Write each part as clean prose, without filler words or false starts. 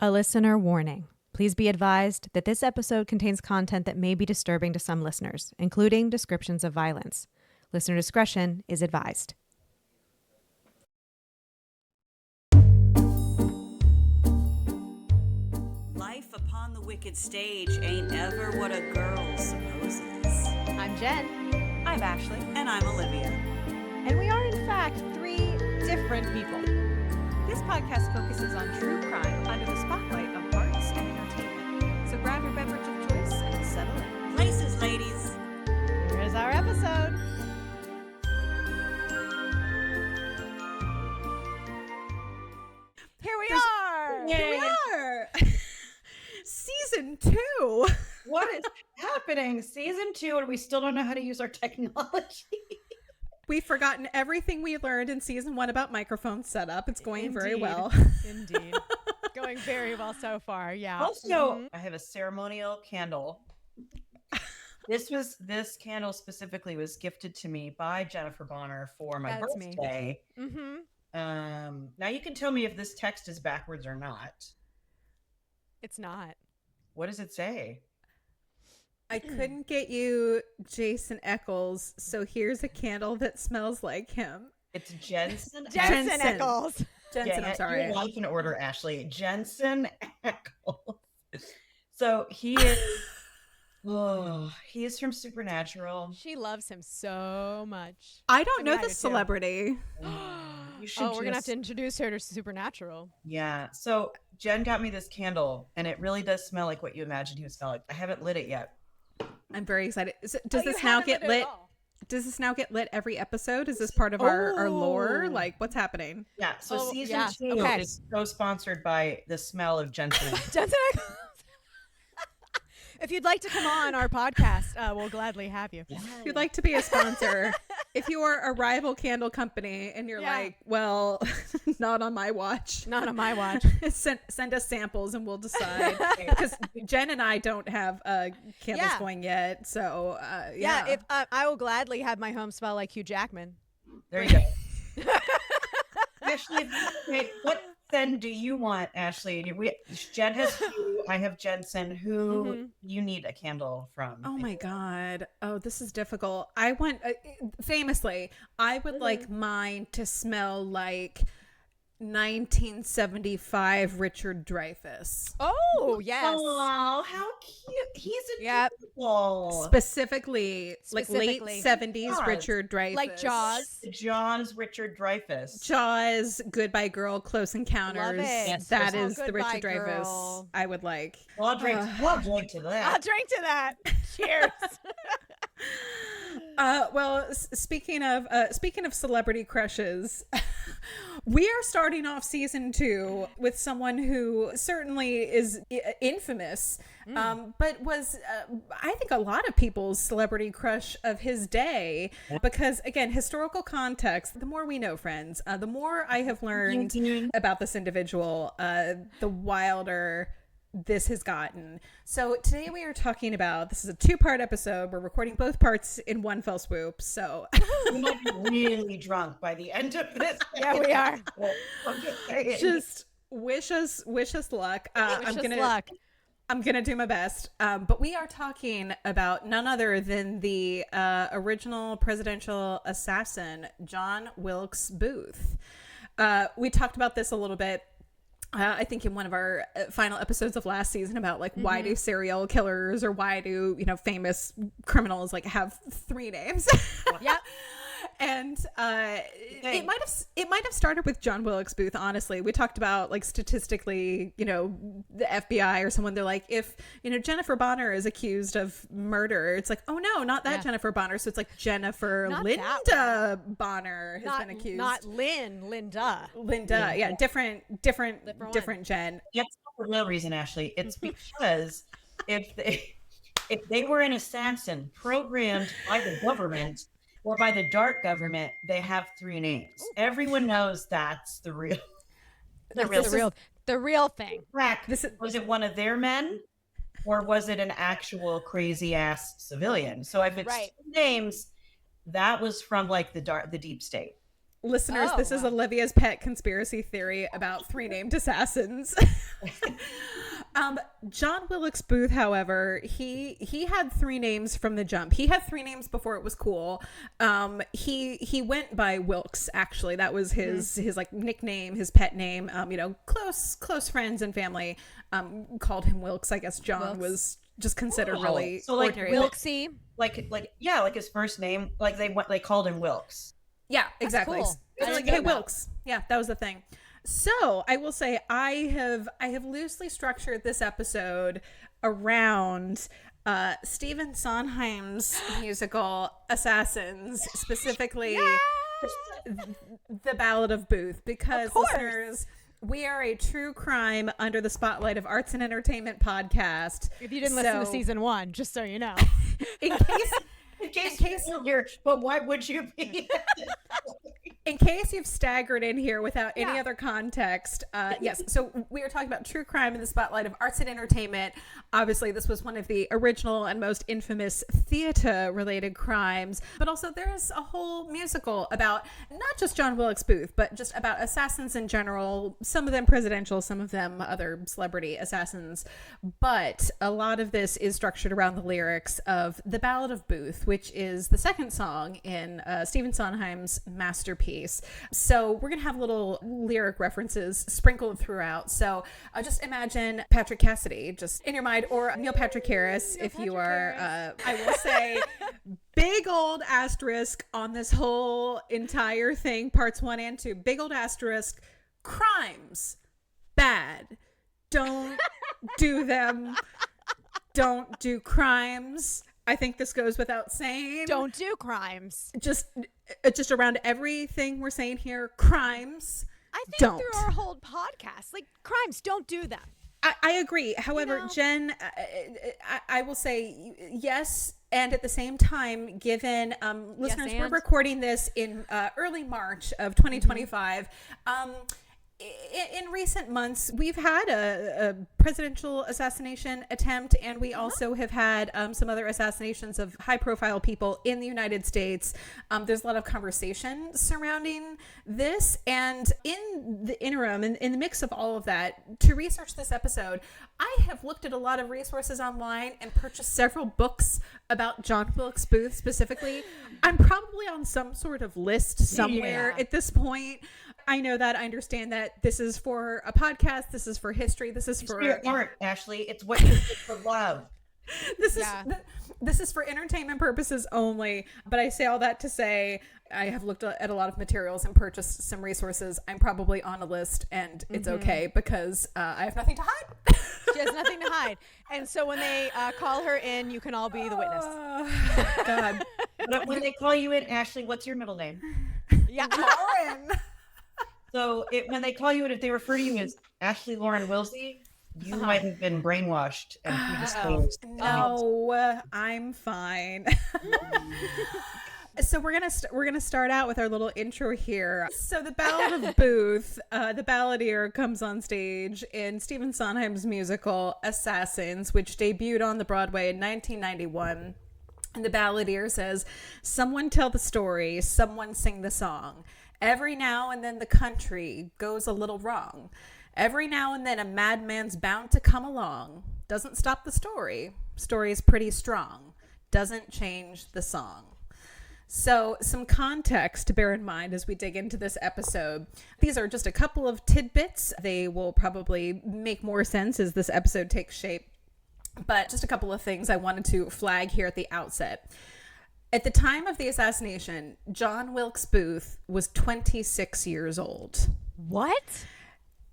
A listener warning. Please be advised that this episode contains content that may be disturbing to some listeners, including descriptions of violence. Listener discretion is advised. Life upon the wicked stage ain't ever what a girl supposes. I'm Jen. I'm Ashley. And I'm Olivia. And we are, in fact, three different people. This podcast focuses on true crime under the spotlight of arts and entertainment. So grab your beverage of choice and settle in. Places, ladies. Here is our episode. Here we are. Season 2. What is happening? Season 2, and we still don't know how to use our technology. We've forgotten everything we learned in season 1 about microphone setup. It's going very well. Indeed. Going very well so far, yeah. Also, I have a ceremonial candle. This candle specifically was gifted to me by Jennifer Bonner for my birthday. Now you can tell me if this text is backwards or not. It's not. What does it say? I couldn't get you Jason Eccles, so here's a candle that smells like him. It's Jensen. Jensen Eccles. Jensen, I'm sorry. Your life in order, Ashley. Jensen Eccles. So he is from Supernatural. She loves him so much. I don't know I do this too. celebrity. You should we're gonna have to introduce her to Supernatural. Yeah. So Jen got me this candle, and it really does smell like what you imagined he would smell like. I haven't lit it yet. I'm very excited. Does this now get lit? Does this now get lit every episode? Is this part of our lore? Like, what's happening? Yeah. So season 2 okay. is so sponsored by the smell of Jensen. Jensen Eccles. If you'd like to come on our podcast, we'll gladly have you. If you'd like to be a sponsor, if you are a rival candle company and you're like, well, not on my watch. Not on my watch. Send us samples and we'll decide. Because Jen and I don't have candles going yet. So, if I will gladly have my home smell like Hugh Jackman. There you go. Ashley, what then do you want, Ashley? Jen has Hugh, I have Jensen. Who you need a candle from? Oh my God. Oh, this is difficult. I want, famously, I would like mine to smell like 1975 Richard Dreyfuss. Oh, yes. Oh, how cute. He's adorable. Specifically, like late 70s Jaws. Richard Dreyfuss. Like Jaws. Jaws, Richard Dreyfuss. Jaws, Goodbye Girl, Close Encounters. Love it. Yes, That yes. is the Goodbye Richard Dreyfuss Girl. I would like. Well, I'll drink to that. I'll drink to that. Cheers. Speaking of celebrity crushes, we are starting off season 2 with someone who certainly is infamous, but was, I think, a lot of people's celebrity crush of his day. Because, again, historical context, the more we know, friends, the more I have learned about this individual, the wilder this has gotten. So today we are talking about, this is a 2-part episode. We're recording both parts in one fell swoop. So We might be really drunk by the end of this. Yeah, we are. just wish us luck. I'm gonna do my best. But we are talking about none other than the original presidential assassin, John Wilkes Booth. We talked about this a little bit, I think, in one of our final episodes of last season about like why do serial killers or why do famous criminals like have 3 names? Yep. And it might have started with John Wilkes Booth. Honestly, we talked about like statistically, the FBI or someone. They're like, if Jennifer Bonner is accused of murder, it's like, oh no, not that Jennifer Bonner. So it's like Jennifer Linda Bonner has been accused. Not Linda. Linda, yeah, different Jen. That's not the real reason, Ashley. It's because if they were an assassin programmed by the government or by the dark government, they have 3 names. Everyone knows that's the real thing. Correct. Was it one of their men, or was it an actual crazy ass civilian? So if it's 2 names, that was from like the deep state. Listeners, Oh, this is wow. Olivia's pet conspiracy theory about three named assassins. John Wilkes Booth, however, he had three names from the jump. He had three names before it was cool. He went by Wilkes, actually. That was his like nickname, his pet name. Close friends and family called him Wilkes. I guess John was just considered really so like ordinary. Wilksy. like his first name, like they called him Wilkes. Yeah, exactly. cool. I It's didn't like, know hey, that. Wilkes. Yeah, that was the thing. So I will say I have loosely structured this episode around Stephen Sondheim's musical Assassins, specifically The Ballad of Booth, because listeners, we are a true crime under the spotlight of arts and entertainment podcast. If you didn't listen to season 1, just so you know. In case In case you're here, but why would you be? In case you've staggered in here without any other context, yes. So we are talking about true crime in the spotlight of arts and entertainment. Obviously, this was one of the original and most infamous theater-related crimes. But also, there's a whole musical about not just John Wilkes Booth, but just about assassins in general. Some of them presidential, some of them other celebrity assassins. But a lot of this is structured around the lyrics of The Ballad of Booth, which is the second song in Stephen Sondheim's masterpiece. So we're going to have little lyric references sprinkled throughout. So just imagine Patrick Cassidy just in your mind, or Neil Patrick Harris if you are, I will say, big old asterisk on this whole entire thing, parts 1 and 2. Big old asterisk. Crimes. Bad. Don't do them. Don't do crimes. I think this goes without saying. Don't do crimes. Just around everything we're saying here, crimes. I think don't. through our whole podcast, like, crimes, don't do them. I agree. However, know? Jen, I will say yes. And at the same time, given listeners, we're and? recording this in early March of 2025. In recent months, we've had a presidential assassination attempt, and we also have had some other assassinations of high-profile people in the United States. There's a lot of conversation surrounding this, and in the interim, in the mix of all of that, to research this episode, I have looked at a lot of resources online and purchased several books about John Wilkes Booth specifically. I'm probably on some sort of list somewhere at this point. I know that. I understand that this is for a podcast. This is for history. This is for art, Ashley. It's what you did for love. This is for entertainment purposes only. But I say all that to say I have looked at a lot of materials and purchased some resources. I'm probably on a list, and it's okay because I have nothing to hide. She has nothing to hide. And so when they call her in, you can all be the witness. God. But when they call you in, Ashley, what's your middle name? Yeah. Lauren. So when they call you in, if they refer to you as Ashley Lauren Wilsey, you might have been brainwashed and predisposed. No, I'm fine. So we're gonna start out with our little intro here. So the Ballad of Booth, the balladeer comes on stage in Stephen Sondheim's musical Assassins, which debuted on the Broadway in 1991. And the balladeer says, "Someone tell the story, someone sing the song. Every now and then the country goes a little wrong. Every now and then a madman's bound to come along. Doesn't stop the story. Story's pretty strong. Doesn't change the song." So some context to bear in mind as we dig into this episode. These are just a couple of tidbits. They will probably make more sense as this episode takes shape. But just a couple of things I wanted to flag here at the outset. At the time of the assassination, John Wilkes Booth was 26 years old. What?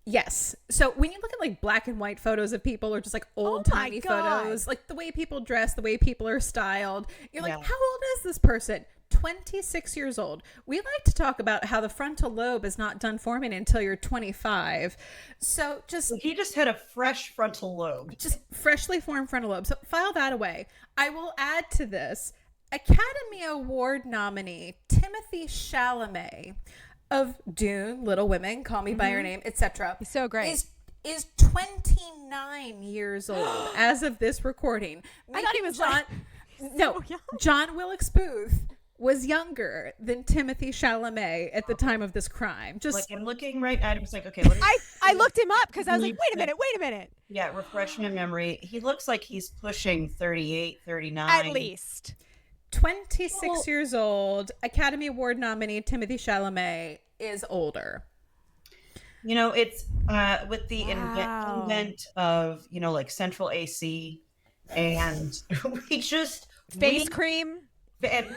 Yes. So when you look at like black and white photos of people, or just like old timey photos, like the way people dress, the way people are styled, you're like, how old is this person? 26 years old. We like to talk about how the frontal lobe is not done forming until you're 25. So he just had a fresh frontal lobe. Just freshly formed frontal lobe. So file that away. I will add to this, Academy Award nominee Timothy Chalamet of Dune, Little Women, Call Me by Your Name, etc. He's so great. Is 29 years old as of this recording. I thought he was John Wilkes Booth was younger than Timothy Chalamet at the time of this crime. Just like, I'm looking right at him. It's like, okay, let me, I looked him up because I was like, wait a minute. yeah, refresh my memory. He looks like he's pushing 38, 39. At least. 26 years old, Academy Award nominee Timothy Chalamet is older. You know, it's with the invent of, you know, like central AC, and Face cream. And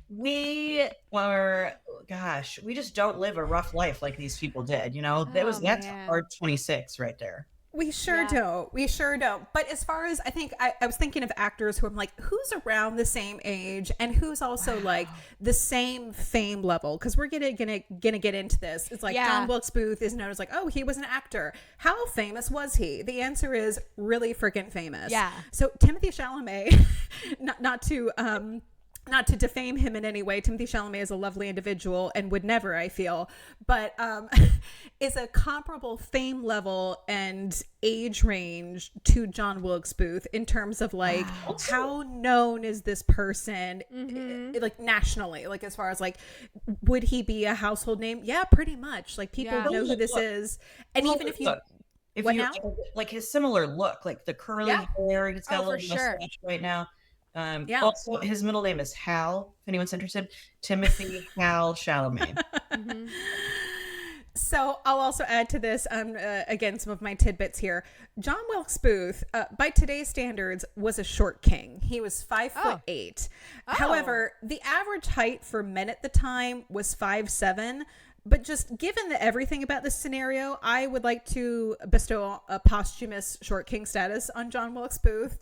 we were, gosh, we just don't live a rough life like these people did, you know. That's hard 26 right there. We sure don't. We sure don't. But as far as I was thinking of actors who I'm like, who's around the same age and who's also like the same fame level? Because we're gonna get into this. It's like John Wilkes Booth is known as like, oh, he was an actor. How famous was he? The answer is really freaking famous. Yeah. So Timothy Chalamet, not to defame him in any way, Timothy Chalamet is a lovely individual and would never, I feel, but is a comparable fame level and age range to John Wilkes Booth in terms of like how known is this person like nationally, like as far as like would he be a household name? Yeah, pretty much. Like people know who this is, and even if you like his similar look, like the curly hair, he's got a little mustache right now. Also, his middle name is Hal, if anyone's interested. Timothy Hal Chalamet. So I'll also add to this, again, some of my tidbits here. John Wilkes Booth, by today's standards, was a short king. He was 5'8". However, the average height for men at the time was 5'7". But just given everything about this scenario, I would like to bestow a posthumous short king status on John Wilkes Booth,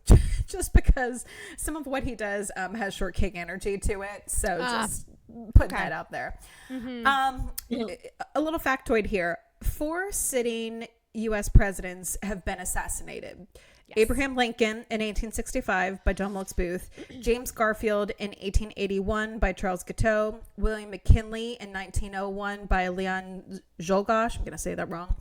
just because some of what he does has short king energy to it. So just put that out there. A little factoid here. 4 sitting U.S. presidents have been assassinated. Abraham Lincoln in 1865 by John Wilkes Booth, James Garfield in 1881 by Charles Guiteau, William McKinley in 1901 by Leon Czolgosz, I'm going to say that wrong,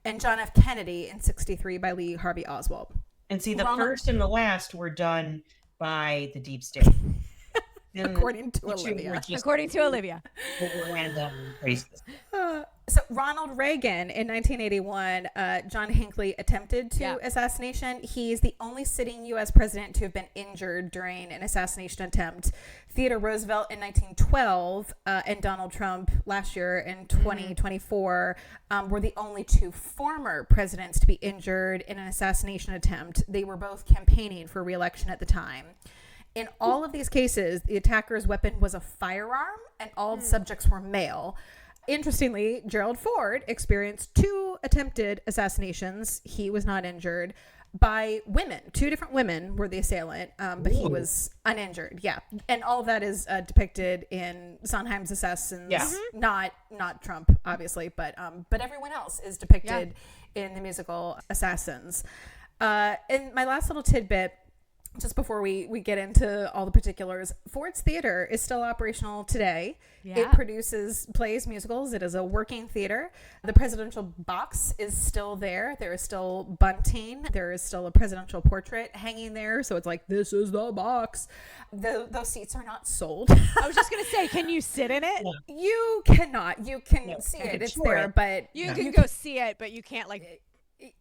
and John F. Kennedy in 63 by Lee Harvey Oswald. And see, the first and the last were done by the deep state. According to Olivia. Random craziness. So Ronald Reagan in 1981, John Hinckley attempted assassination. He's the only sitting U.S. president to have been injured during an assassination attempt. Theodore Roosevelt in 1912 and Donald Trump last year in 2024 were the only 2 former presidents to be injured in an assassination attempt. They were both campaigning for re-election at the time. In all of these cases, the attacker's weapon was a firearm and all the subjects were male. Interestingly, Gerald Ford experienced 2 attempted assassinations. He was not injured by women. 2 different women were the assailant, but he was uninjured. Yeah. And all of that is depicted in Sondheim's Assassins. Yeah. Not Trump, obviously, but everyone else is depicted in the musical Assassins. And my last little tidbit, just before we get into all the particulars, Ford's Theater is still operational today. Yeah. It produces plays, musicals. It is a working theater. The presidential box is still there. There is still bunting. There is still a presidential portrait hanging there. So it's like, this is the box. Those seats are not sold. I was just going to say, can you sit in it? No. You cannot. You can see it. It's there, but you can go see it, but you can't like...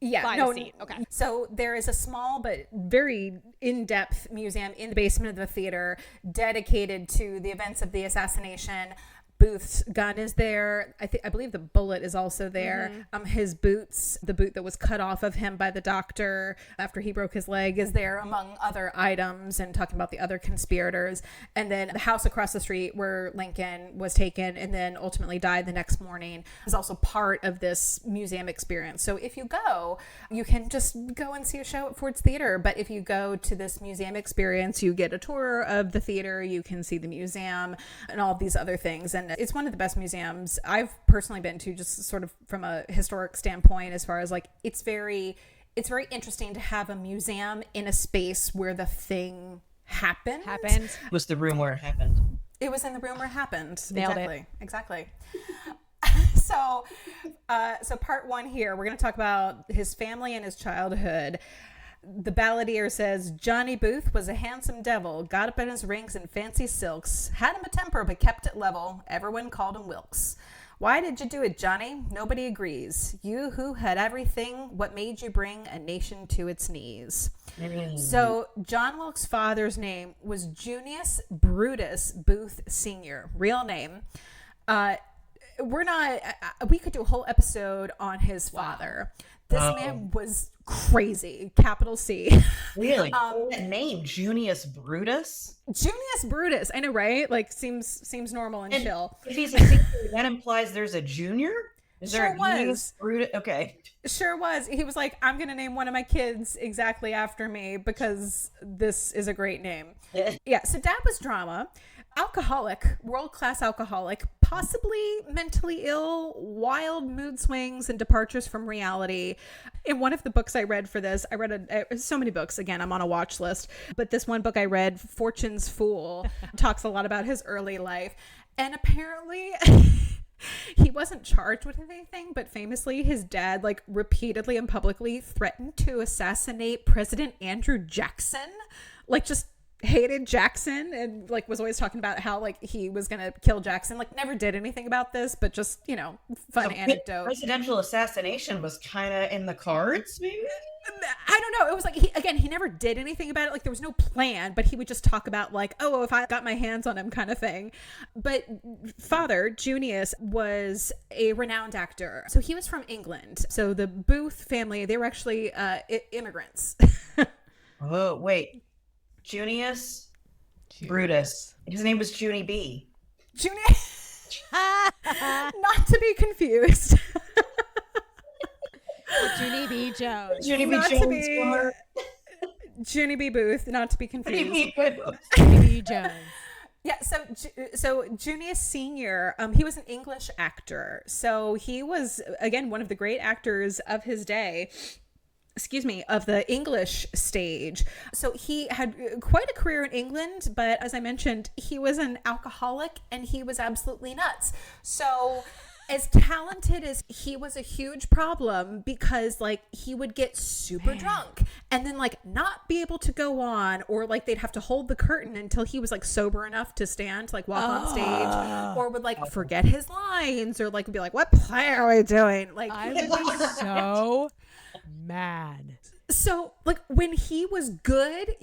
buy a seat. Okay. So there is a small but very in-depth museum in the basement of the theater dedicated to the events of the assassination. Booth's gun is there. I believe the bullet is also there. His boots, the boot that was cut off of him by the doctor after he broke his leg, is there, among other items, and talking about the other conspirators. And then the house across the street where Lincoln was taken and then ultimately died the next morning is also part of this museum experience. So if you go, you can just go and see a show at Ford's Theater. But if you go to this museum experience, you get a tour of the theater, you can see the museum and all of these other things. And it's one of the best museums I've personally been to, just sort of from a historic standpoint, as far as like, it's very interesting to have a museum in a space where the thing happened. Was the room where it happened. It was in the room where it happened. Nailed it. Exactly. So part 1 here, we're going to talk about his family and his childhood. the balladeer says, Johnny Booth was a handsome devil, got up in his rings and fancy silks, had him a temper but kept it level. Everyone called him Wilkes. Why did you do it, Johnny? Nobody agrees. You who had everything, what made you bring a nation to its knees? So John Wilkes' father's name was Junius Brutus Booth Sr., real name. We could do a whole episode on his father. This man was crazy, capital C. Really? That name, Junius Brutus? Junius Brutus. I know, right? Like, seems normal and chill. If he's a senior, that implies there's a junior? Is there Sure a Junius was. Brutus? Okay. Sure was. He was like, I'm going to name one of my kids exactly after me because this is a great name. Yeah. So dad was drama. Alcoholic, world-class alcoholic, possibly mentally ill, wild mood swings and departures from reality. In one of the books I read for this, I read so many books. Again, I'm on a watch list. But this one book I read, Fortune's Fool, talks a lot about his early life. And apparently... he wasn't charged with anything, but famously his dad like repeatedly and publicly threatened to assassinate President Andrew Jackson. Like just hated Jackson and like was always talking about how like he was gonna kill Jackson. Like never did anything about this, but just, you know, fun anecdote. Presidential assassination was kind of in the cards, maybe? I don't know. It was like, he never did anything about it. Like there was no plan, but he would just talk about like, oh, if I got my hands on him kind of thing. But father, Junius, was a renowned actor. So he was from England. So the Booth family, they were actually immigrants. Oh, wait. Junius Brutus. His name was Junie B. Junius. Not to be confused. Junie B. Jones. Junie B. Jones. Junie B. Booth, not to be confused. Junie B. Jones. Yeah, so Junius Sr., he was an English actor. So he was, again, one of the great actors of his day. Of the English stage. So he had quite a career in England, but as I mentioned, he was an alcoholic and he was absolutely nuts. So as talented as he was, a huge problem because like he would get super drunk and then like not be able to go on, or like they'd have to hold the curtain until he was like sober enough to stand, to like walk on stage, or would like forget his lines, or like be like, what play are we doing? Like I would be so mad. So like when he was good,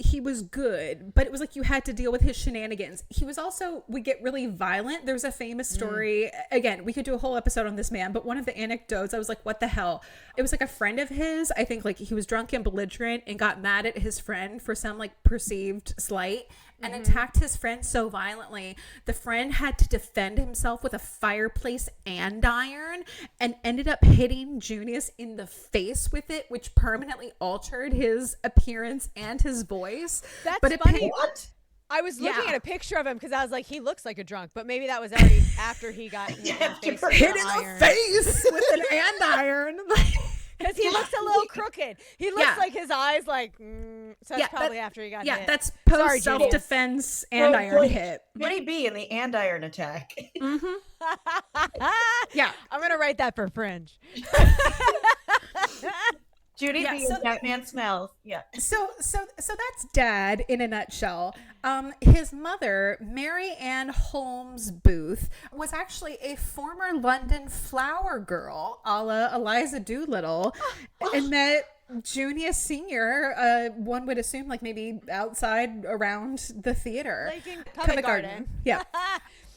but it was like you had to deal with his shenanigans. He was also, we get really violent. There's a famous story. Again, we could do a whole episode on this man, but one of the anecdotes, I was like, what the hell? It was like a friend of his, I think like he was drunk and belligerent and got mad at his friend for some like perceived slight and attacked his friend so violently. The friend had to defend himself with a fireplace andiron and ended up hitting Junius in the face with it, which permanently altered his appearance and his voice. That's but funny. What? I was looking at a picture of him because I was like, he looks like a drunk, but maybe that was already after he got hit in the face with hit an in iron. the face with an andiron. Because he looks a little crooked. He looks like his eyes like, so that's probably after he got hit. Yeah, that's Sorry, post self-defense andiron hit. Junie B in the andiron attack. Yeah. I'm going to write that for Fringe. Junie B in Batman's mouth. Yeah. So that's dad in a nutshell. His mother, Mary Ann Holmes Booth, was actually a former London flower girl, a la Eliza Doolittle, and met Junius Sr., one would assume like maybe outside around the theater. Like in Covent Garden. Yeah.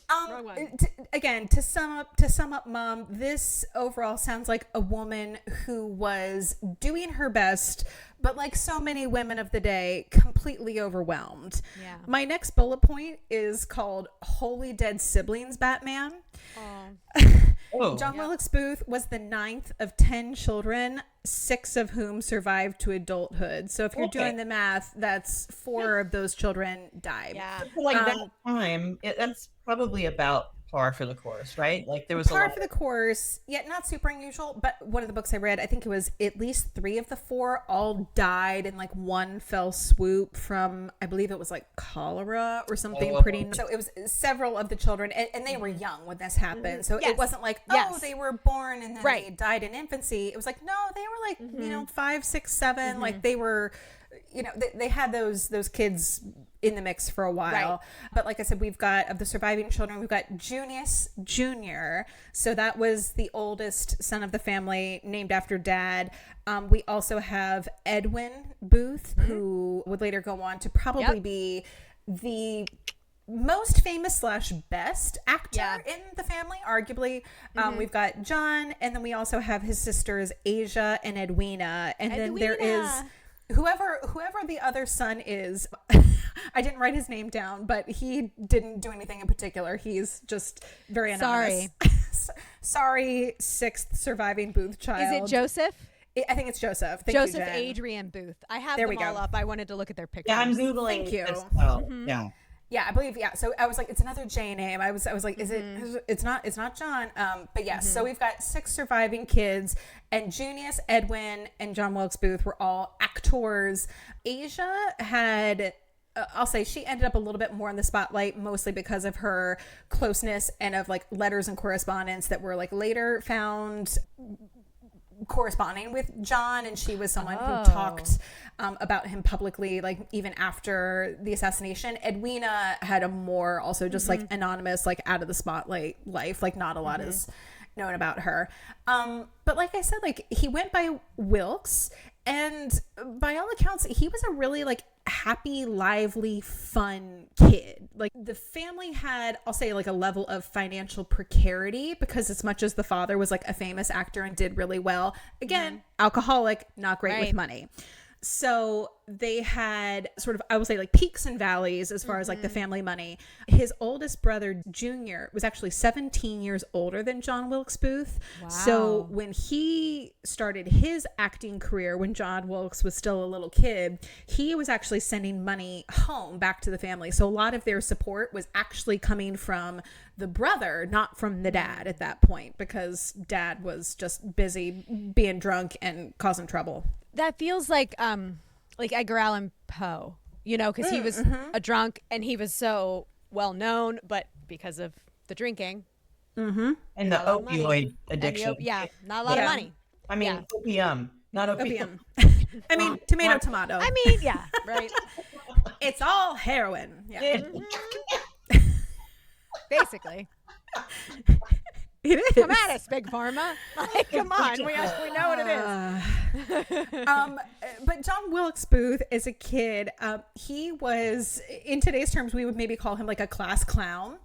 Wrong one. Again, to sum up, Mom, this overall sounds like a woman who was doing her best, but like so many women of the day, completely overwhelmed. Yeah. My next bullet point is called Holy Dead Siblings Batman. John Wilkes Booth was the 9th of 10 children, 6 of whom survived to adulthood. So if you're doing the math, that's 4 of those children died. Yeah. Like that time, that's probably about par for the course, right? Like there was par for the course, yet not super unusual. But one of the books I read, I think it was at least 3 of the 4 all died in like one fell swoop from, I believe it was like cholera or something pretty. So it was several of the children, and they were young when this happened. So it wasn't like, they were born and then they died in infancy. It was like, no, they were like, 5, 6, 7. Like they were they had those kids in the mix for a while. Right. But like I said, we've got, of the surviving children, we've got Junius Jr. So that was the oldest son of the family, named after dad. We also have Edwin Booth, who would later go on to probably be the most famous / best actor in the family, arguably. We've got John, and then we also have his sisters Asia and Edwina, and then there is whoever the other son is. I didn't write his name down, but he didn't do anything in particular. He's just very anonymous. Sorry, sixth surviving Booth child. Is it Joseph? I think it's Joseph. Thank Joseph you, Jen. Adrian Booth. I have There them we go. all up. I wanted to look at their pictures. Yeah, I'm Googling. Thank you. As well. Yeah. Yeah, I believe. Yeah, so I was like, it's another J name. I was like, is it? It's not John. But yes, so we've got 6 surviving kids, and Junius, Edwin, and John Wilkes Booth were all actors. Asia had. I'll say she ended up a little bit more in the spotlight, mostly because of her closeness and of like letters and correspondence that were like later found corresponding with John, and she was someone who talked about him publicly, like even after the assassination. Edwina had a more also just like anonymous, like out of the spotlight life, like not a lot is known about her. But like I said, like he went by Wilkes, and by all accounts he was a really like happy, lively, fun kid. Like the family had, I'll say, like a level of financial precarity, because as much as the father was like a famous actor and did really well, again, alcoholic, not great with money. So they had sort of, I will say, like peaks and valleys as far as like the family money. His oldest brother, Junior, was actually 17 years older than John Wilkes Booth. Wow. So when he started his acting career, when John Wilkes was still a little kid, he was actually sending money home back to the family. So a lot of their support was actually coming from the brother, not from the dad at that point, because dad was just busy being drunk and causing trouble. That feels like Edgar Allan Poe, because he was a drunk and he was so well known, but because of the drinking and the opioid addiction, not a lot of money. I mean, opium, not opium. I mean, tomato. I mean, right. It's all heroin. Yeah. Basically. It is. Come at us, Big Pharma. Like, come on. We know what it is. But John Wilkes Booth, as a kid, he was, in today's terms, we would maybe call him like a class clown.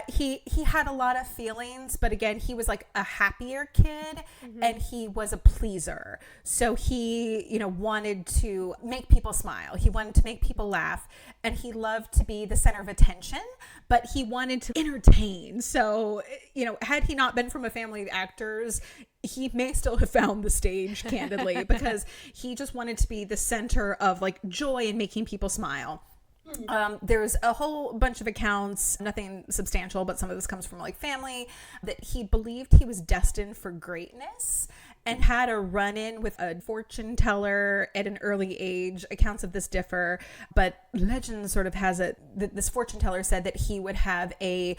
He had a lot of feelings, but again, he was like a happier kid, and he was a pleaser. So he, wanted to make people smile. He wanted to make people laugh, and he loved to be the center of attention, but he wanted to entertain. So, had he not been from a family of actors, he may still have found the stage, candidly, because he just wanted to be the center of like joy and making people smile. There's a whole bunch of accounts, nothing substantial, but some of this comes from like family, that he believed he was destined for greatness and had a run-in with a fortune teller at an early age. Accounts of this differ, but legend sort of has it that this fortune teller said that he would have a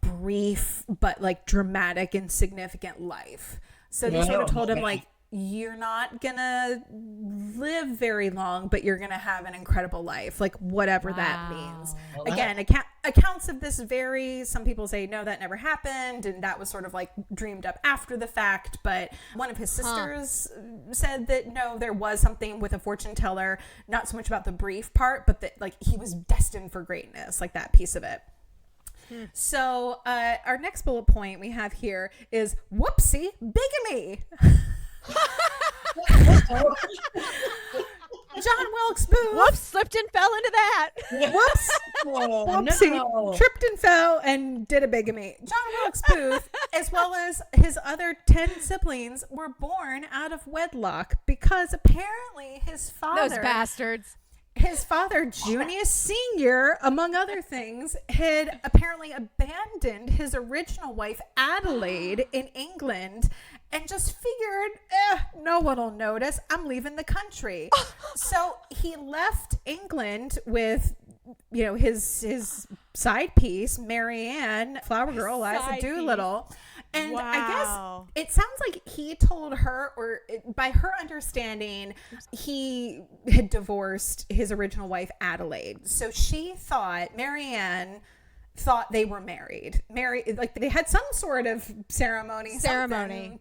brief but like dramatic and significant life. So they sort of told him like, you're not gonna live very long, but you're gonna have an incredible life, like whatever that means. Again, accounts of this vary. Some people say no, that never happened, and that was sort of like dreamed up after the fact. But one of his sisters said that no, there was something with a fortune teller, not so much about the brief part, but that like he was destined for greatness, like that piece of it. So our next bullet point we have here is whoopsie, bigamy. John Wilkes Booth. Whoops, slipped and fell into that. Whoops. Whoopsie. Tripped and fell and did a bigamy. John Wilkes Booth, as well as his other 10 siblings, were born out of wedlock because apparently his father... Those bastards. His father, Junius Sr., among other things, had apparently abandoned his original wife, Adelaide, in England, and just figured, no one will notice. I'm leaving the country. So he left England with, his side piece, Marianne, Flower Girl, Liza Doolittle. And I Wow. guess it sounds like he told her, or by her understanding, he had divorced his original wife, Adelaide. So she thought, Marianne thought they were married. Like they had some sort of ceremony. Something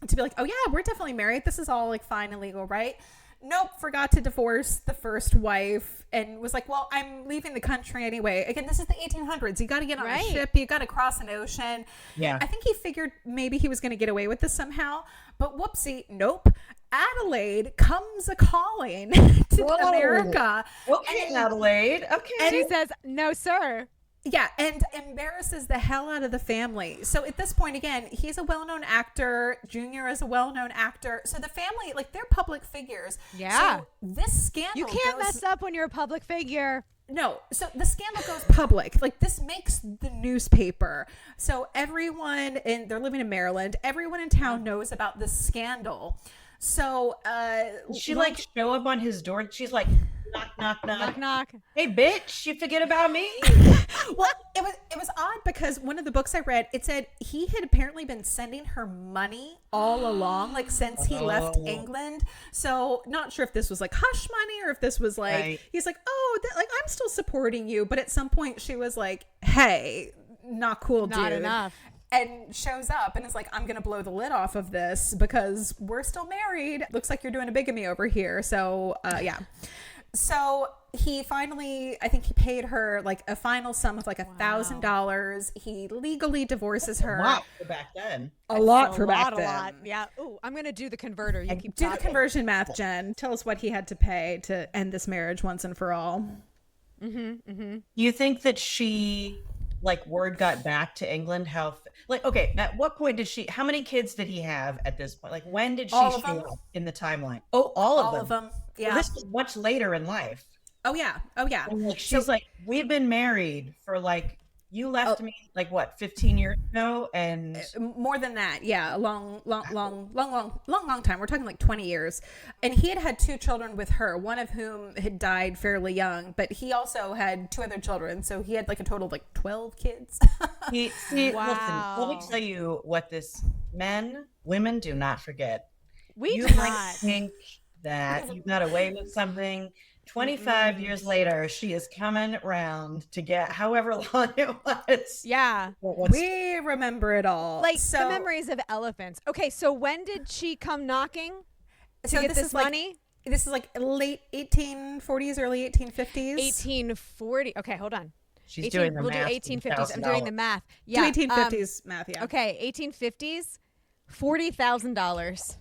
to be like, oh yeah, we're definitely married. This is all like fine and legal, right? Nope, forgot to divorce the first wife and was like, well, I'm leaving the country anyway. Again, this is the 1800s. You got to get on a ship. You got to cross an ocean. Yeah. I think he figured maybe he was going to get away with this somehow. But whoopsie, nope. Adelaide comes a-calling to America. Okay, Adelaide. Okay. She says, no, sir. Yeah, and embarrasses the hell out of the family. So at this point, again, he's a well-known actor. Junior is a well-known actor. So the family, like, they're public figures. Yeah. So this scandal You can't mess up when you're a public figure. No. So the scandal goes public. Like, this makes the newspaper. So everyone, and they're living in Maryland, everyone in town knows about this scandal. So she like show up on his door. She's like, knock, knock, knock. Knock, knock. Hey, bitch, you forget about me? Well, it was odd because one of the books I read, it said he had apparently been sending her money all along, like since he left England. So not sure if this was like hush money or if this was like, he's like, oh, like I'm still supporting you. But at some point she was like, hey, not cool, dude. Not enough. And shows up and is like, I'm going to blow the lid off of this because we're still married. Looks like you're doing a bigamy over here. So, yeah. So he finally, I think he paid her like a final sum of like $1,000. He legally divorces her. A lot for back then. A lot for back then. A lot. Yeah. Ooh, I'm going to do the converter. You keep Do the talking. conversion math, Jen. Tell us what he had to pay to end this marriage once and for all. You think that she, like, word got back to England? Okay, at what point how many kids did he have at this point? Like, when did she show up in the timeline? Oh, all of them. Yeah. Well, this was much later in life. Oh, yeah. And, like, she's like, we've been married for like, you left me like what, 15 years ago? And more than that. Yeah. A long time. We're talking like 20 years. And he had 2 children with her, one of whom had died fairly young, but he also had 2 other children. So he had like a total of like 12 kids. Listen, let me tell you what women do not forget. You might think that you got away with something. 25 years later, she is coming around to get however long it was. Yeah. We remember it all. Like the memories of elephants. Okay, so when did she come knocking to get this money? This is like late 1840s, early 1850s. 1840. Okay, hold on. She's doing the math. We'll do 1850s. I'm doing the math. Yeah. Do 1850s math, yeah. Okay, 1850s, $40,000.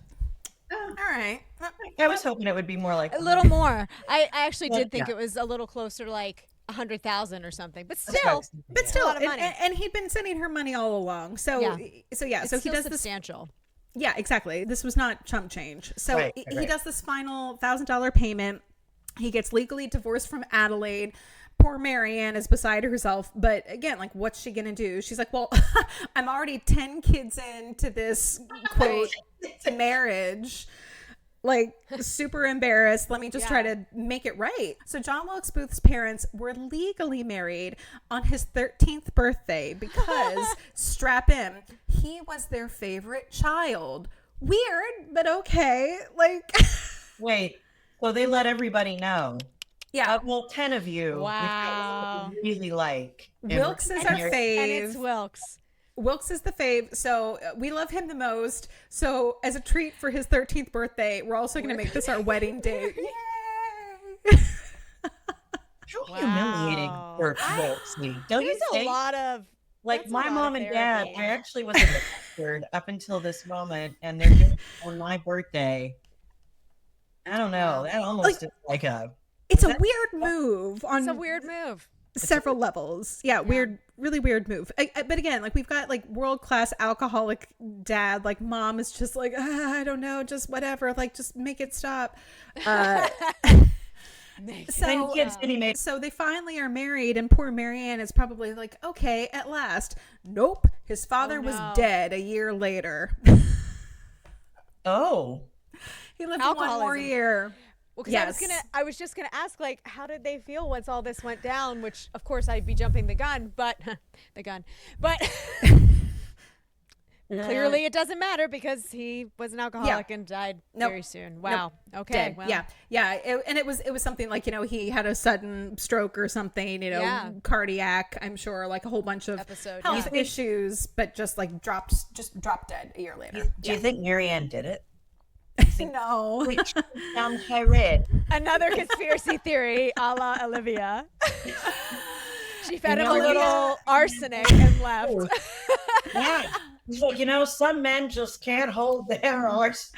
All right. I was hoping it would be more like A little more. I actually did think it was a little closer to like 100,000 or something, but still, a lot of money. And he'd been sending her money all along. So It's he does substantial. Yeah, exactly. This was not chump change. So he right. does this final $1,000 payment. He gets legally divorced from Adelaide. Poor Marianne is beside herself. But again, like, what's she going to do? She's like, well, I'm already 10 kids into this, quote, marriage. Like, super embarrassed. Let me just try to make it right. So John Wilkes Booth's parents were legally married on his 13th birthday because, strap in, he was their favorite child. Weird, but okay. Like, wait, so they let everybody know. Yeah. Well, 10 of you. Wow. Really like. Wilkes is our fave. And it's Wilkes. Wilkes is the fave, so we love him the most. So as a treat for his 13th birthday, we're also going to make this our wedding date. Yay! How humiliating for Wilkes. Don't you There's think? a lot of Like, my a lot mom of and dad, therapy. I actually was a bit scared up until this moment, and they're doing it on my birthday. I don't know. That almost is like a... It's a weird move on It's a weird move. several levels. Yeah, weird, really weird move. But again, like, we've got like world-class alcoholic dad. Like, mom is just like, I don't know, just whatever. Like, just make it stop. So, kids getting made. So they finally are married, and poor Marianne is probably like, okay, at last. Nope, his father was dead a year later. Oh. He lived one more Alcoholism. year. Well, because I was just gonna ask, like, how did they feel once all this went down? Which, of course, I'd be jumping the gun, but Clearly, it doesn't matter because he was an alcoholic and died very soon. Wow. Okay. Dead. Well. Yeah. And it was something like, he had a sudden stroke or something, cardiac, I'm sure, like a whole bunch of health issues, but just like dropped dead a year later. Do you think Marianne did it? No. Which sounds I read. Another conspiracy theory a la Olivia. She fed him a little arsenic and left. Yeah. So, some men just can't hold their arse.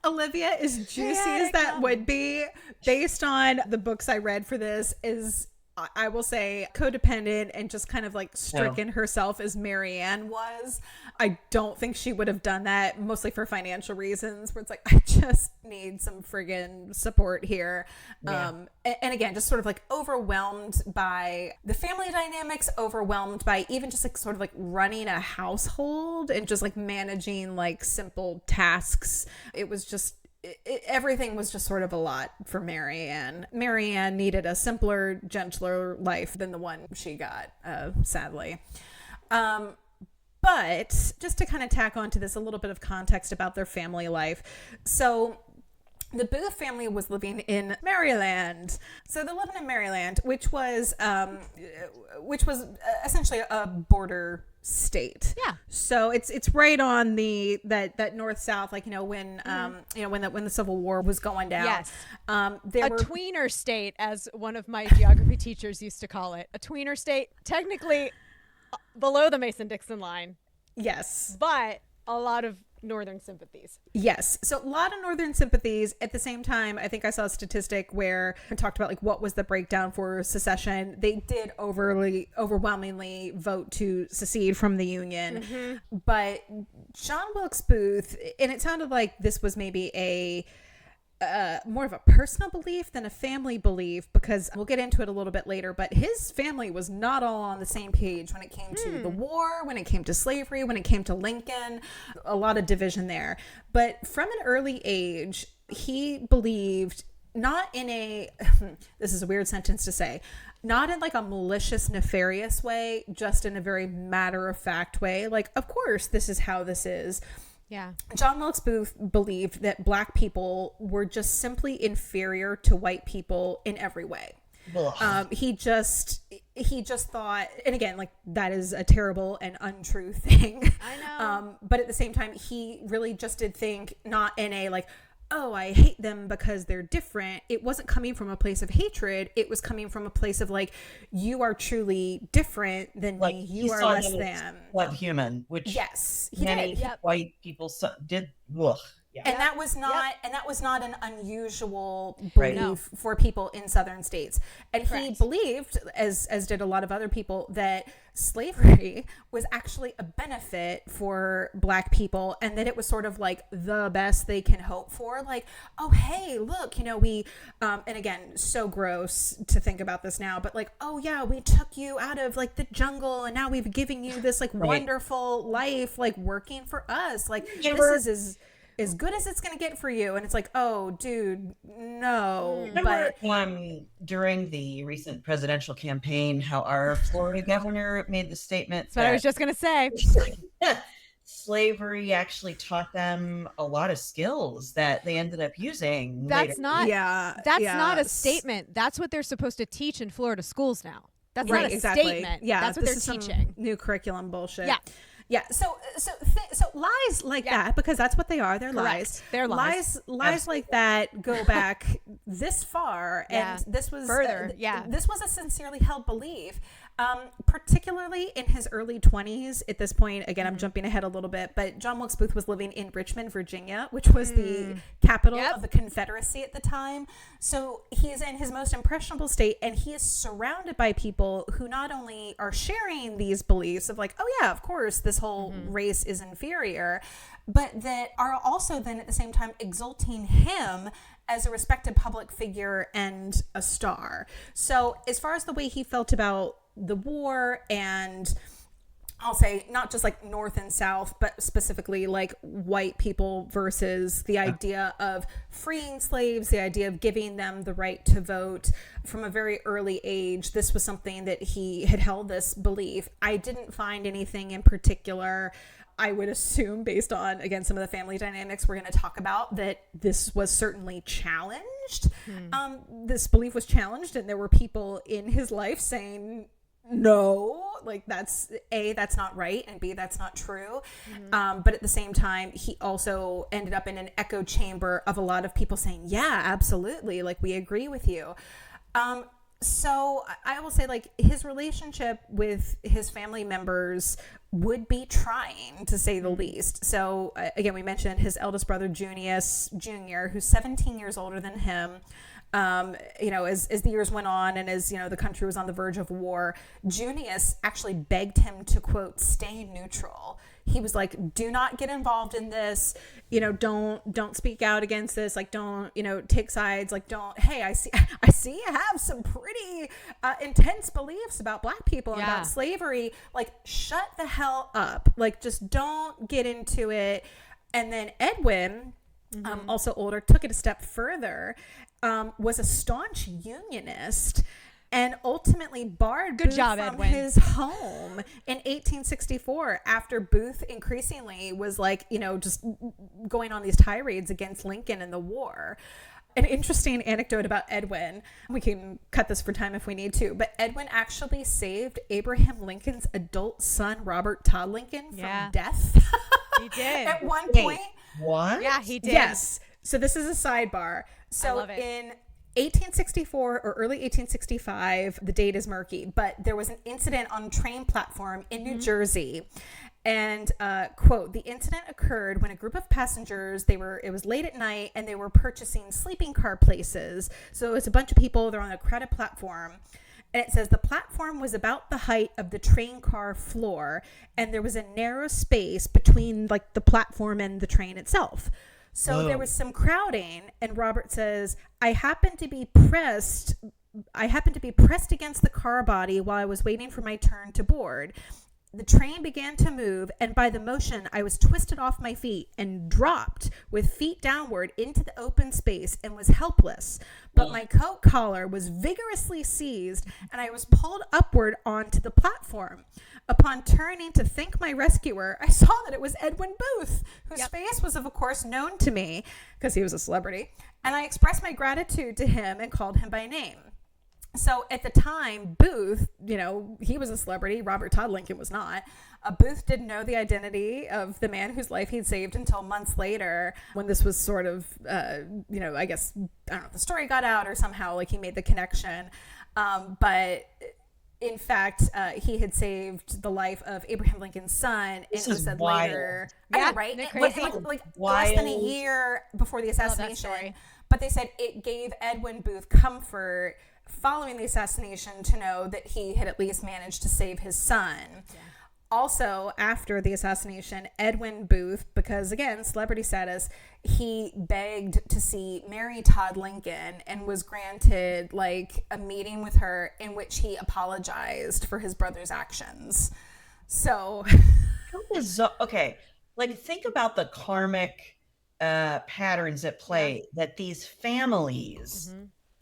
Olivia, as juicy as that would be, based on the books I read for this, is, I will say, codependent and just kind of like stricken herself as Marianne was. I don't think she would have done that, mostly for financial reasons, where it's like, I just need some friggin' support here. Yeah. And again, just sort of like overwhelmed by the family dynamics, overwhelmed by even just like sort of like running a household and just like managing like simple tasks. It was just, everything was just sort of a lot for Marianne. Marianne needed a simpler, gentler life than the one she got, sadly. But just to kind of tack on to this, a little bit of context about their family life. So the Booth family was living in Maryland. So they're living in Maryland, which was essentially a border state. Yeah. So it's right on that north south, like when when the Civil War was going down. Yes. There were tweener state, as one of my geography teachers used to call it. A tweener state, technically below the Mason-Dixon line. Yes. But a lot of northern sympathies. Yes. So a lot of northern sympathies. At the same time, I think I saw a statistic where it talked about like what was the breakdown for secession. They did overwhelmingly vote to secede from the Union. But John Wilkes Booth, and it sounded like this was maybe a more of a personal belief than a family belief, because we'll get into it a little bit later, but his family was not all on the same page when it came to the war, when it came to slavery, when it came to Lincoln, a lot of division there. But from an early age, he believed not in a, this is a weird sentence to say, not in like a malicious, nefarious way, just in a very matter-of-fact way. Like, of course, this is how this is. Yeah. John Wilkes Booth believed that black people were just simply inferior to white people in every way. He just thought, and again, like that is a terrible and untrue thing. I know. But at the same time, he really just did think not in a like, oh, I hate them because they're different. It wasn't coming from a place of hatred. It was coming from a place of like, you are truly different than me. You are less than. Human, which yes, he many did. white people did. Ugh. Yeah. And that was not an unusual belief for people in southern states. And he believed, as did a lot of other people, that slavery was actually a benefit for black people, and that it was sort of like the best they can hope for. Like, oh, hey, look, we, and again, so gross to think about this now, but like, oh yeah, we took you out of like the jungle and now we've given you this like wonderful life, like working for us. Like, this is as good as it's going to get for you. And it's like, oh, dude, no. Remember during the recent presidential campaign, how our Florida governor made the statement That's what I was just going to say. Slavery actually taught them a lot of skills that they ended up using. That's later. not a statement. That's what they're supposed to teach in Florida schools now. That's not a statement. Yeah, that's what they're teaching. New curriculum bullshit. Yeah. Yeah, so lies like that, because that's what they are. They're lies. They're lies. Lies like that go back this far, and this was further. This was a sincerely held belief, particularly in his early 20s. At this point, again, I'm jumping ahead a little bit, but John Wilkes Booth was living in Richmond, Virginia, which was the capital of the Confederacy at the time. So he is in his most impressionable state, and he is surrounded by people who not only are sharing these beliefs of like, oh yeah, of course, this whole race is inferior, but that are also then at the same time exalting him as a respected public figure and a star. So as far as the way he felt about the war and I'll say not just like North and South, but specifically like white people versus the idea of freeing slaves, the idea of giving them the right to vote from a very early age. This was something that he had held this belief. I didn't find anything in particular. I would assume, based on, again, some of the family dynamics we're going to talk about, that this was certainly challenged. This belief was challenged, and there were people in his life saying, no, like that's not right, and B, that's not true. But at the same time, he also ended up in an echo chamber of a lot of people saying, yeah, absolutely, like we agree with you. So I will say, like, his relationship with his family members would be trying, to say the least. So again, we mentioned his eldest brother, Junius Jr., who's 17 years older than him. As the years went on and as, the country was on the verge of war, Junius actually begged him to, quote, stay neutral. He was like, do not get involved in this, don't speak out against this. Like, don't, take sides. Like, hey, I see you have some pretty intense beliefs about Black people and about slavery. Like, shut the hell up. Like, just don't get into it. And then Edwin, also older, took it a step further, was a staunch unionist and ultimately barred Booth from Edwin. his home in 1864 after Booth increasingly was like, just going on these tirades against Lincoln and the war. An interesting anecdote about Edwin, we can cut this for time if we need to, but Edwin actually saved Abraham Lincoln's adult son, Robert Todd Lincoln, from death. He did. At one point. What? Yeah, he did. Yes. So this is a sidebar. So in 1864 or early 1865, the date is murky, but there was an incident on a train platform in New Jersey. And, quote, the incident occurred when a group of passengers, it was late at night and they were purchasing sleeping car places. So it's a bunch of people, they're on a crowded platform. And it says the platform was about the height of the train car floor, and there was a narrow space between like the platform and the train itself. So there was some crowding, and Robert says, I happened to be pressed against the car body while I was waiting for my turn to board. The train began to move, and by the motion, I was twisted off my feet and dropped with feet downward into the open space and was helpless. But my coat collar was vigorously seized, and I was pulled upward onto the platform. Upon turning to thank my rescuer, I saw that it was Edwin Booth, whose face was, of course, known to me because he was a celebrity, and I expressed my gratitude to him and called him by name. So at the time, Booth, he was a celebrity. Robert Todd Lincoln was not. Booth didn't know the identity of the man whose life he'd saved until months later, when this was sort of, I guess, I don't know if the story got out or somehow like he made the connection. But in fact, he had saved the life of Abraham Lincoln's son. And it was said later, I know, right? Like less than a year before the assassination. But they said it gave Edwin Booth comfort following the assassination to know that he had at least managed to save his son. Also, after the assassination, Edwin Booth, because again, celebrity status, he begged to see Mary Todd Lincoln and was granted like a meeting with her in which he apologized for his brother's actions. So, okay, like think about the karmic patterns at play that these families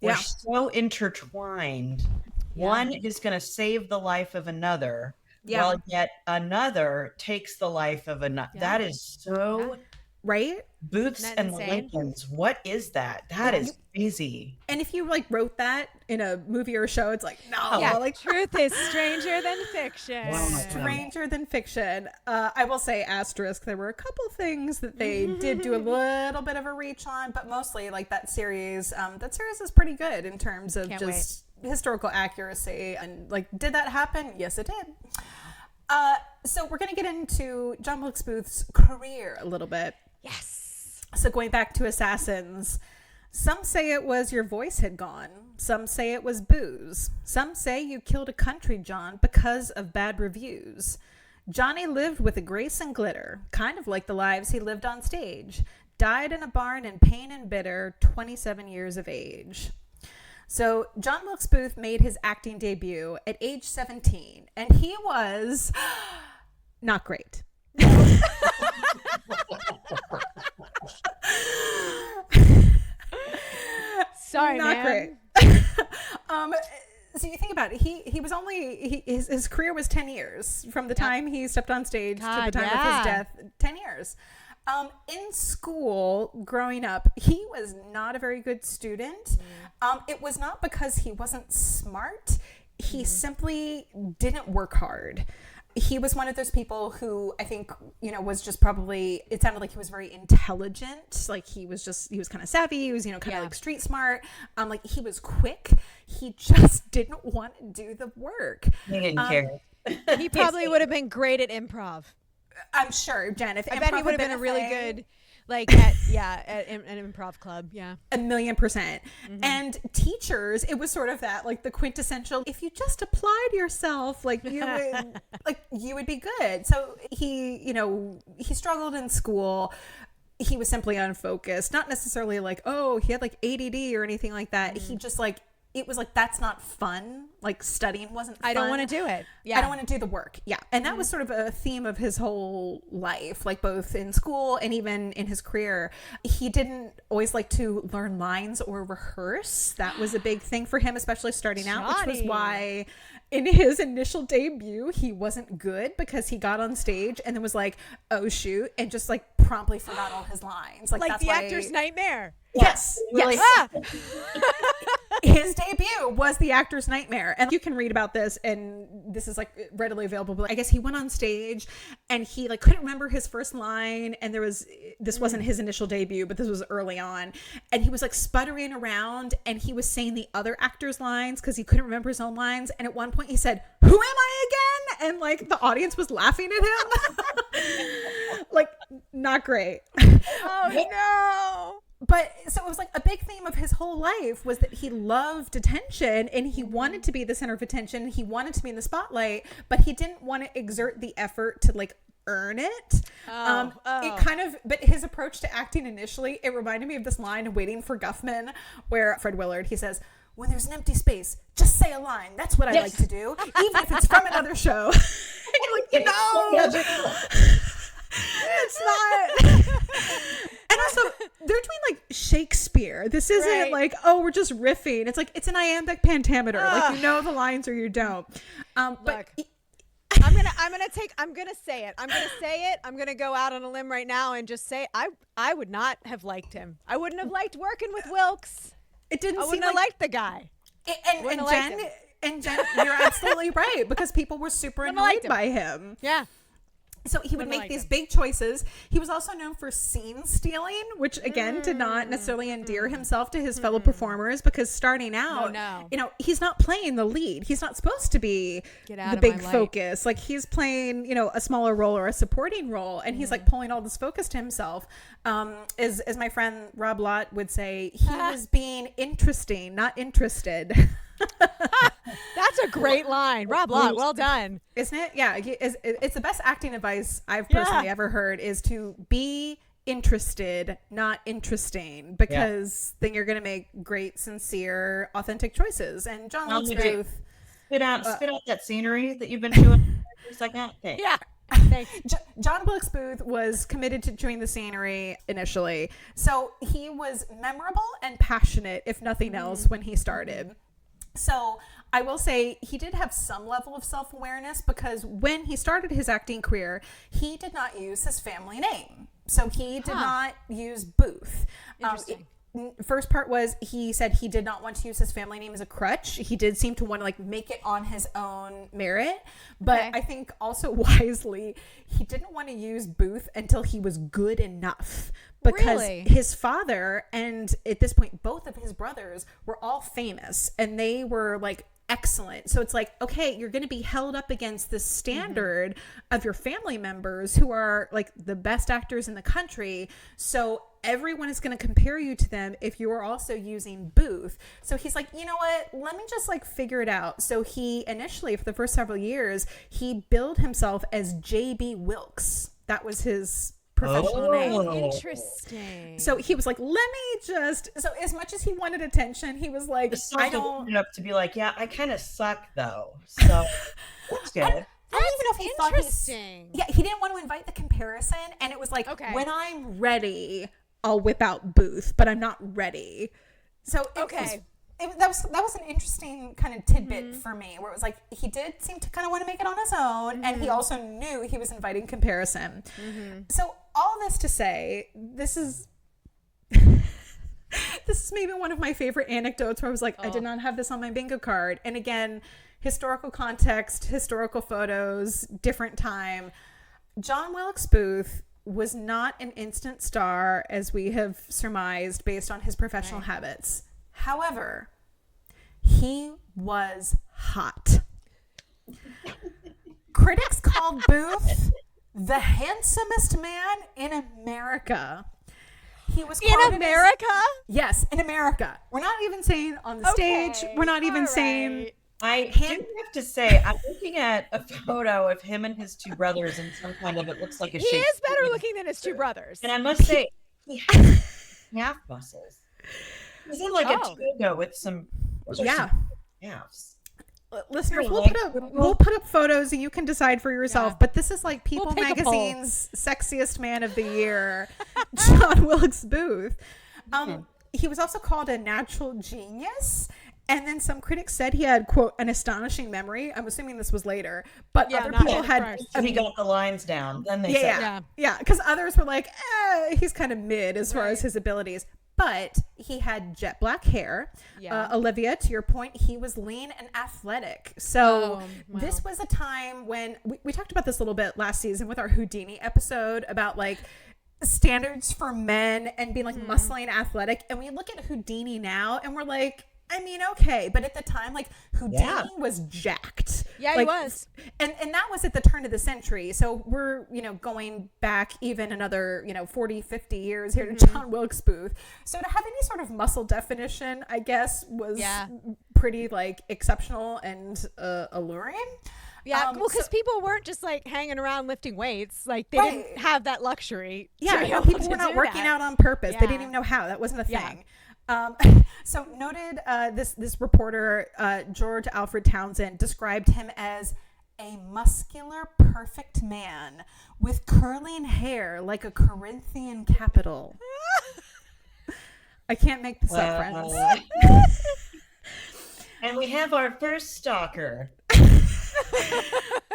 were so intertwined. One is going to save the life of another, while yet another takes the life of another. That is so right. Booths and the Lincolns. What is that? That is crazy. And if you like wrote that in a movie or a show, it's like, no, like truth is stranger than fiction. Stranger than fiction. I will say asterisk. There were a couple things that they did do a little bit of a reach on, but mostly like that series. That series is pretty good in terms of historical accuracy. And like, did that happen? Yes, it did. So we're going to get into John Wilkes Booth's career a little bit. Yes. So going back to Assassins, some say it was your voice had gone. Some say it was booze. Some say you killed a country John because of bad reviews. Johnny lived with a grace and glitter, kind of like the lives he lived on stage. Died in a barn in pain and bitter, 27 years of age. So John Wilkes Booth made his acting debut at age 17, and he was not great. Sorry, not man. great. So you think about it, he was only his career was 10 years from the time he stepped on stage to the time of his death. 10 years. In school, growing up, he was not a very good student. It was not because he wasn't smart. He simply didn't work hard. He was one of those people who I think, was just probably, it sounded like he was very intelligent. Like he was kind of savvy. He was, kind of like street smart. Like he was quick. He just didn't want to do the work. He didn't care. He probably would have been great at improv. I'm sure, Jen. I bet he would have been a really good, like, at an improv club. Yeah. 1,000,000%. And teachers, it was sort of that, like the quintessential, if you just applied yourself, like you would be good. So he struggled in school. He was simply unfocused, not necessarily like, oh, he had like ADD or anything like that. He just like, it was like, that's not fun. Like studying wasn't fun. I don't want to do it. Yeah. I don't want to do the work. Yeah. And that was sort of a theme of his whole life, like both in school and even in his career. He didn't always like to learn lines or rehearse. That was a big thing for him, especially starting out, which was why in his initial debut, he wasn't good because he got on stage and then was like, oh shoot, and just like promptly forgot all his lines. Like that's the why... actor's nightmare. Yes. Really? Yes. His debut was the actor's nightmare. And you can read about this, and this is like readily available. But I guess he went on stage and he like couldn't remember his first line. And this wasn't his initial debut, but this was early on. And he was like sputtering around and he was saying the other actor's lines because he couldn't remember his own lines. And at one point he said, "Who am I again?" And like the audience was laughing at him. Like, not great. Oh no. But so it was like a big theme of his whole life was that he loved attention and he wanted to be the center of attention. He wanted to be in the spotlight, but he didn't want to exert the effort to like earn it. It kind of, but his approach to acting initially, it reminded me of this line in Waiting for Guffman where Fred Willard, he says, "When there's an empty space, just say a line. That's what I like to do, even if it's from another show." And you're like, no, it's not. And also, they're doing like Shakespeare. This isn't like, oh, we're just riffing. It's like, it's an iambic pentameter. Like, you know the lines or you don't. But I'm gonna say it. I'm gonna go out on a limb right now and just say I would not have liked him. I wouldn't have liked working with Wilkes. It didn't. I wouldn't have liked the guy. And Jen, you're absolutely right, because people were super annoyed by him. Yeah. So he would make these big choices. He was also known for scene stealing, which again did not necessarily endear himself to his fellow performers, because starting out, he's not playing the lead. He's not supposed to be the big focus. Like he's playing, a smaller role or a supporting role, and he's like pulling all this focus to himself. As my friend Rob Lott would say, he was being interesting, not interested. That's a great line. Rob Lott, well done. Isn't it? Yeah. It's the best acting advice I've personally ever heard, is to be interested, not interesting, because then you're going to make great, sincere, authentic choices. And John Wilkes Booth. Spit out that scenery that you've been doing for a second. Okay. Yeah. John Wilkes Booth was committed to chewing the scenery initially. So he was memorable and passionate, if nothing else, when he started. So I will say he did have some level of self-awareness, because when he started his acting career, he did not use his family name. So he did not use Booth. Interesting. First part was, he said he did not want to use his family name as a crutch. He did seem to want to like make it on his own merit. But I think also wisely, he didn't want to use Booth until he was good enough. Because his father and at this point, both of his brothers were all famous, and they were like excellent. So it's like, okay, you're going to be held up against the standard of your family members who are like the best actors in the country. So everyone is going to compare you to them if you are also using Booth. So he's like, you know what? Let me just like figure it out. So he initially, for the first several years, he billed himself as J.B. Wilkes. That was his professional name. Interesting. So he was like, let me just, so as much as he wanted attention, he was like, I don't enough to be like, yeah, I kind of suck though. So that's good. I don't even know if he thought interesting. he didn't want to invite the comparison, and it was like, Okay. when I'm ready, I'll whip out Booth, but I'm not ready. So that was an interesting kind of tidbit for me, where it was like he did seem to kind of want to make it on his own, and he also knew he was inviting comparison. So all this to say, this is maybe one of my favorite anecdotes where I was like, I did not have this on my bingo card. And again, historical context, historical photos, different time. John Wilkes Booth was not an instant star, as we have surmised based on his professional habits. However, he was hot. Critics called Booth the handsomest man in America. He was In America? Yes, in America. We're not even saying on the stage. We're not even saying... I do have to say, I'm looking at a photo of him and his two brothers in some kind of, it looks like a He is better looking than his two brothers. And I must say, he has calf muscles. He's in like a toga with some calves. Listeners, Like, we'll put up photos and you can decide for yourself. Yeah. But this is like People take a Magazine's sexiest man of the year, John Wilkes Booth. He was also called a natural genius. And then some critics said he had, quote, an astonishing memory. I'm assuming this was later, but other people had. He got the lines down. Then they said, because others were like, he's kind of mid as far as his abilities. But he had jet black hair. Olivia, to your point, he was lean and athletic. So this was a time when we talked about this a little bit last season with our Houdini episode about like standards for men and being like muscly and athletic. And we look at Houdini now and we're like, I mean, okay, but at the time, like, Houdini was jacked. Yeah, like, he was. And that was at the turn of the century. So we're, going back even another, 40, 50 years here to John Wilkes Booth. So to have any sort of muscle definition, I guess, was pretty, like, exceptional and alluring. Yeah, well, because people weren't just like hanging around lifting weights. Like they didn't have that luxury. Yeah, people were not working out on purpose. They didn't even know how. That wasn't a thing. So noted this reporter, George Alfred Townsend, described him as a muscular, perfect man with curling hair like a Corinthian capital. I can't make this up, friends. And we have our first stalker.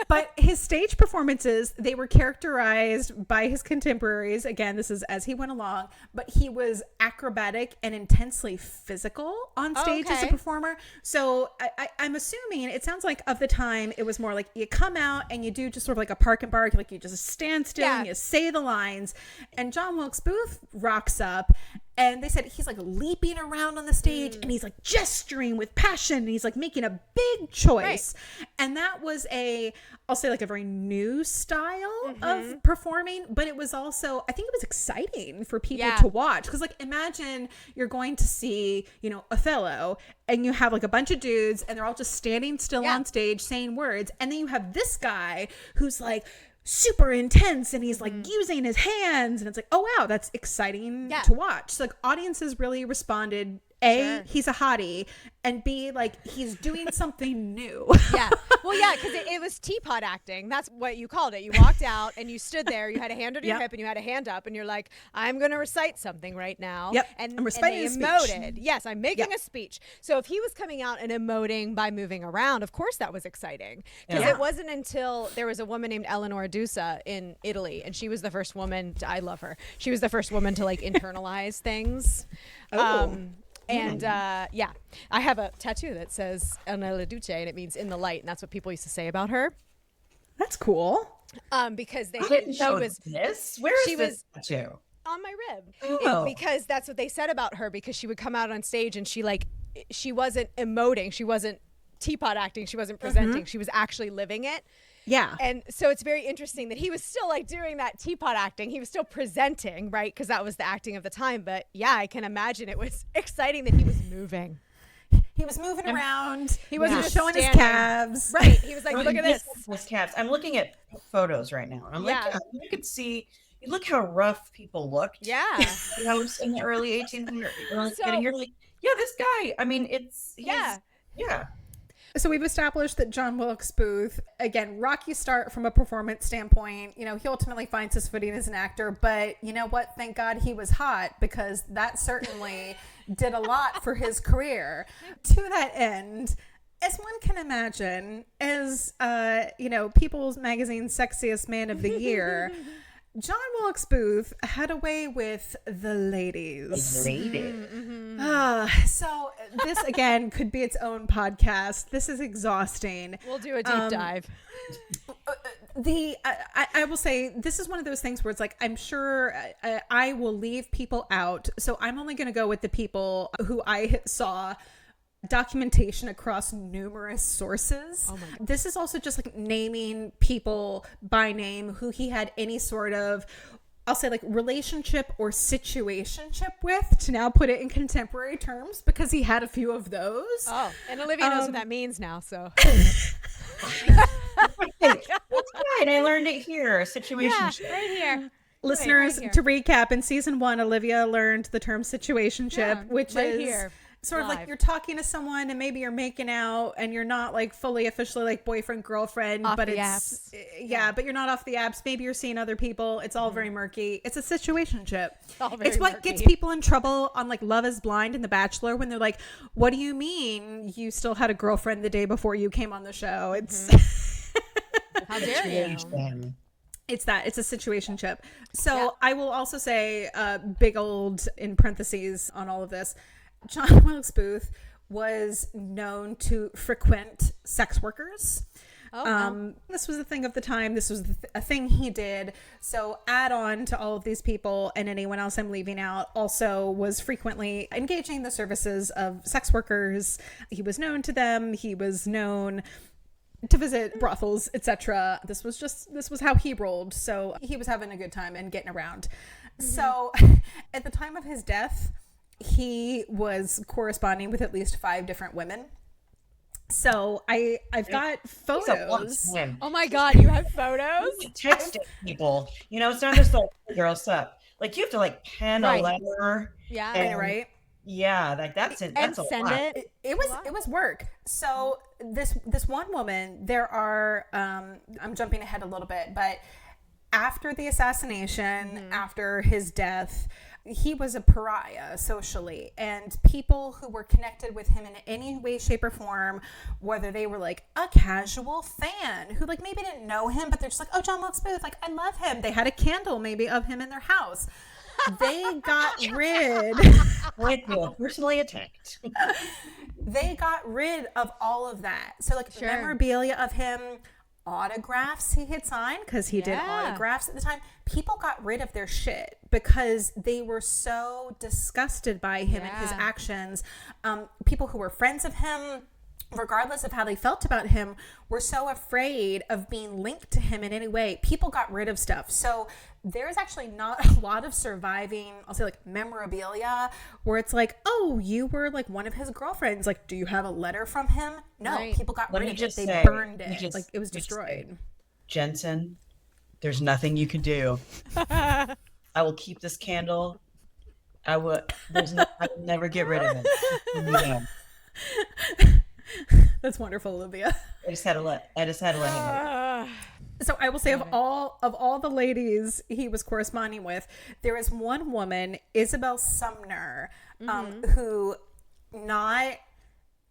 But his stage performances, they were characterized by his contemporaries. Again, this is as he went along, but he was acrobatic and intensely physical on stage as a performer. So I'm assuming, it sounds like of the time, it was more like you come out and you do just sort of like a park and bark, like you just stand still and you say the lines. And John Wilkes Booth rocks up. And they said he's like leaping around on the stage and he's like gesturing with passion. And he's like making a big choice. Right. And that was I'll say like a very new style of performing. But it was also, I think it was exciting for people to watch. Because like imagine you're going to see, Othello and you have like a bunch of dudes and they're all just standing still on stage saying words. And then you have this guy who's like, super intense and he's like using his hands and it's like, oh wow, that's exciting to watch. So like audiences really responded. A, he's a hottie, and B, like he's doing something new. Well, because it was teapot acting. That's what you called it. You walked out and you stood there. You had a hand under your hip and you had a hand up, and you're like, "I'm going to recite something right now." And I'm reciting a speech. Emoted. Yes, I'm making a speech. So if he was coming out and emoting by moving around, of course that was exciting. Because it wasn't until there was a woman named Eleanor Dusa in Italy, and she was the first woman. I love her. She was the first woman to like internalize things. And I have a tattoo that says "Nella Duce" and it means "in the light," and that's what people used to say about her. That's cool. Because this. Where is this tattoo? On my rib. Because that's what they said about her. Because she would come out on stage and she wasn't emoting, she wasn't teapot acting, she wasn't presenting, she was actually living it. Yeah. And so it's very interesting that he was still like doing that teapot acting. He was still presenting, right? Because that was the acting of the time. But yeah, I can imagine it was exciting that he was moving. He was moving around. He wasn't just showing standing. his calves. Right. He was like, look at this. His calves. I'm looking at photos right now. I'm like, you could see, look how rough people looked. Yeah. In the early 1800s. And you're like, this guy, I mean, So we've established that John Wilkes Booth, again, rocky start from a performance standpoint. You know, he ultimately finds his footing as an actor, but you know what? Thank God he was hot, because that certainly did a lot for his career. To that end, as one can imagine, as, People's Magazine's Sexiest Man of the Year, John Wilkes Booth had a way with the ladies. So this, again, could be its own podcast. This is exhausting. We'll do a deep dive. I will say, this is one of those things where it's like, I'm sure I will leave people out. So I'm only going to go with the people who I saw documentation across numerous sources. Oh my God. This is also just like naming people by name who he had any sort of, I'll say, like, relationship or situationship with, to now put it in contemporary terms, because he had a few of those. Oh, and Olivia knows what that means now, so. That's right. I learned it here. Situation. Yeah, right here. Listeners, right here. to recap, in season 1, Olivia learned the term situationship, which right is here. sort of Live. like you're talking to someone and maybe you're making out and you're not like fully officially like boyfriend, girlfriend, Off but the it's, apps. but you're not off the apps. Maybe you're seeing other people. It's all very murky. It's a situationship. all very It's what murky. gets people in trouble on like Love is Blind and The Bachelor, when they're like, what do you mean you still had a girlfriend the day before you came on the show? It's How dare you? It's a situationship. So I will also say, big old in parentheses on all of this, John Wilkes Booth was known to frequent sex workers. This was a thing of the time. This was a thing he did. So add on to all of these people and anyone else I'm leaving out, also was frequently engaging the services of sex workers. He was known to them. He was known to visit brothels, etc. This was how he rolled. So he was having a good time and getting around. So at the time of his death, he was corresponding with at least 5 different women. So I've got photos. Oh my God, you have photos? Texting people. You know, it's not just like girl stuff. Like, you have to like pen a letter. Yeah. And, Right. Yeah, like that's it. That's And a send lot. it. It was work. So this one woman, there are I'm jumping ahead a little bit, but after the assassination, after his death, he was a pariah socially, and people who were connected with him in any way, shape, or form, whether they were like a casual fan who like maybe didn't know him, but they're just like, oh, John Wilkes Booth, like I love him. They had a candle maybe of him in their house. They got rid. With you, personally attacked. They got rid of all of that. So like memorabilia of him, autographs he had signed, because he did autographs at the time. People got rid of their shit because they were so disgusted by him and his actions. People who were friends of him, regardless of how they felt about him, were so afraid of being linked to him in any way. People got rid of stuff. So there's actually not a lot of surviving, I'll say, like memorabilia where it's like, oh, you were like one of his girlfriends. Like, do you have a letter from him? No, people got rid of it. They burned it. Like, it was destroyed. Jensen, there's nothing you can do. I will keep this candle. I will never get rid of it. That's wonderful, Olivia. I just had to let him know. So I will say, of all the ladies he was corresponding with, there is one woman, Isabel Sumner, who, not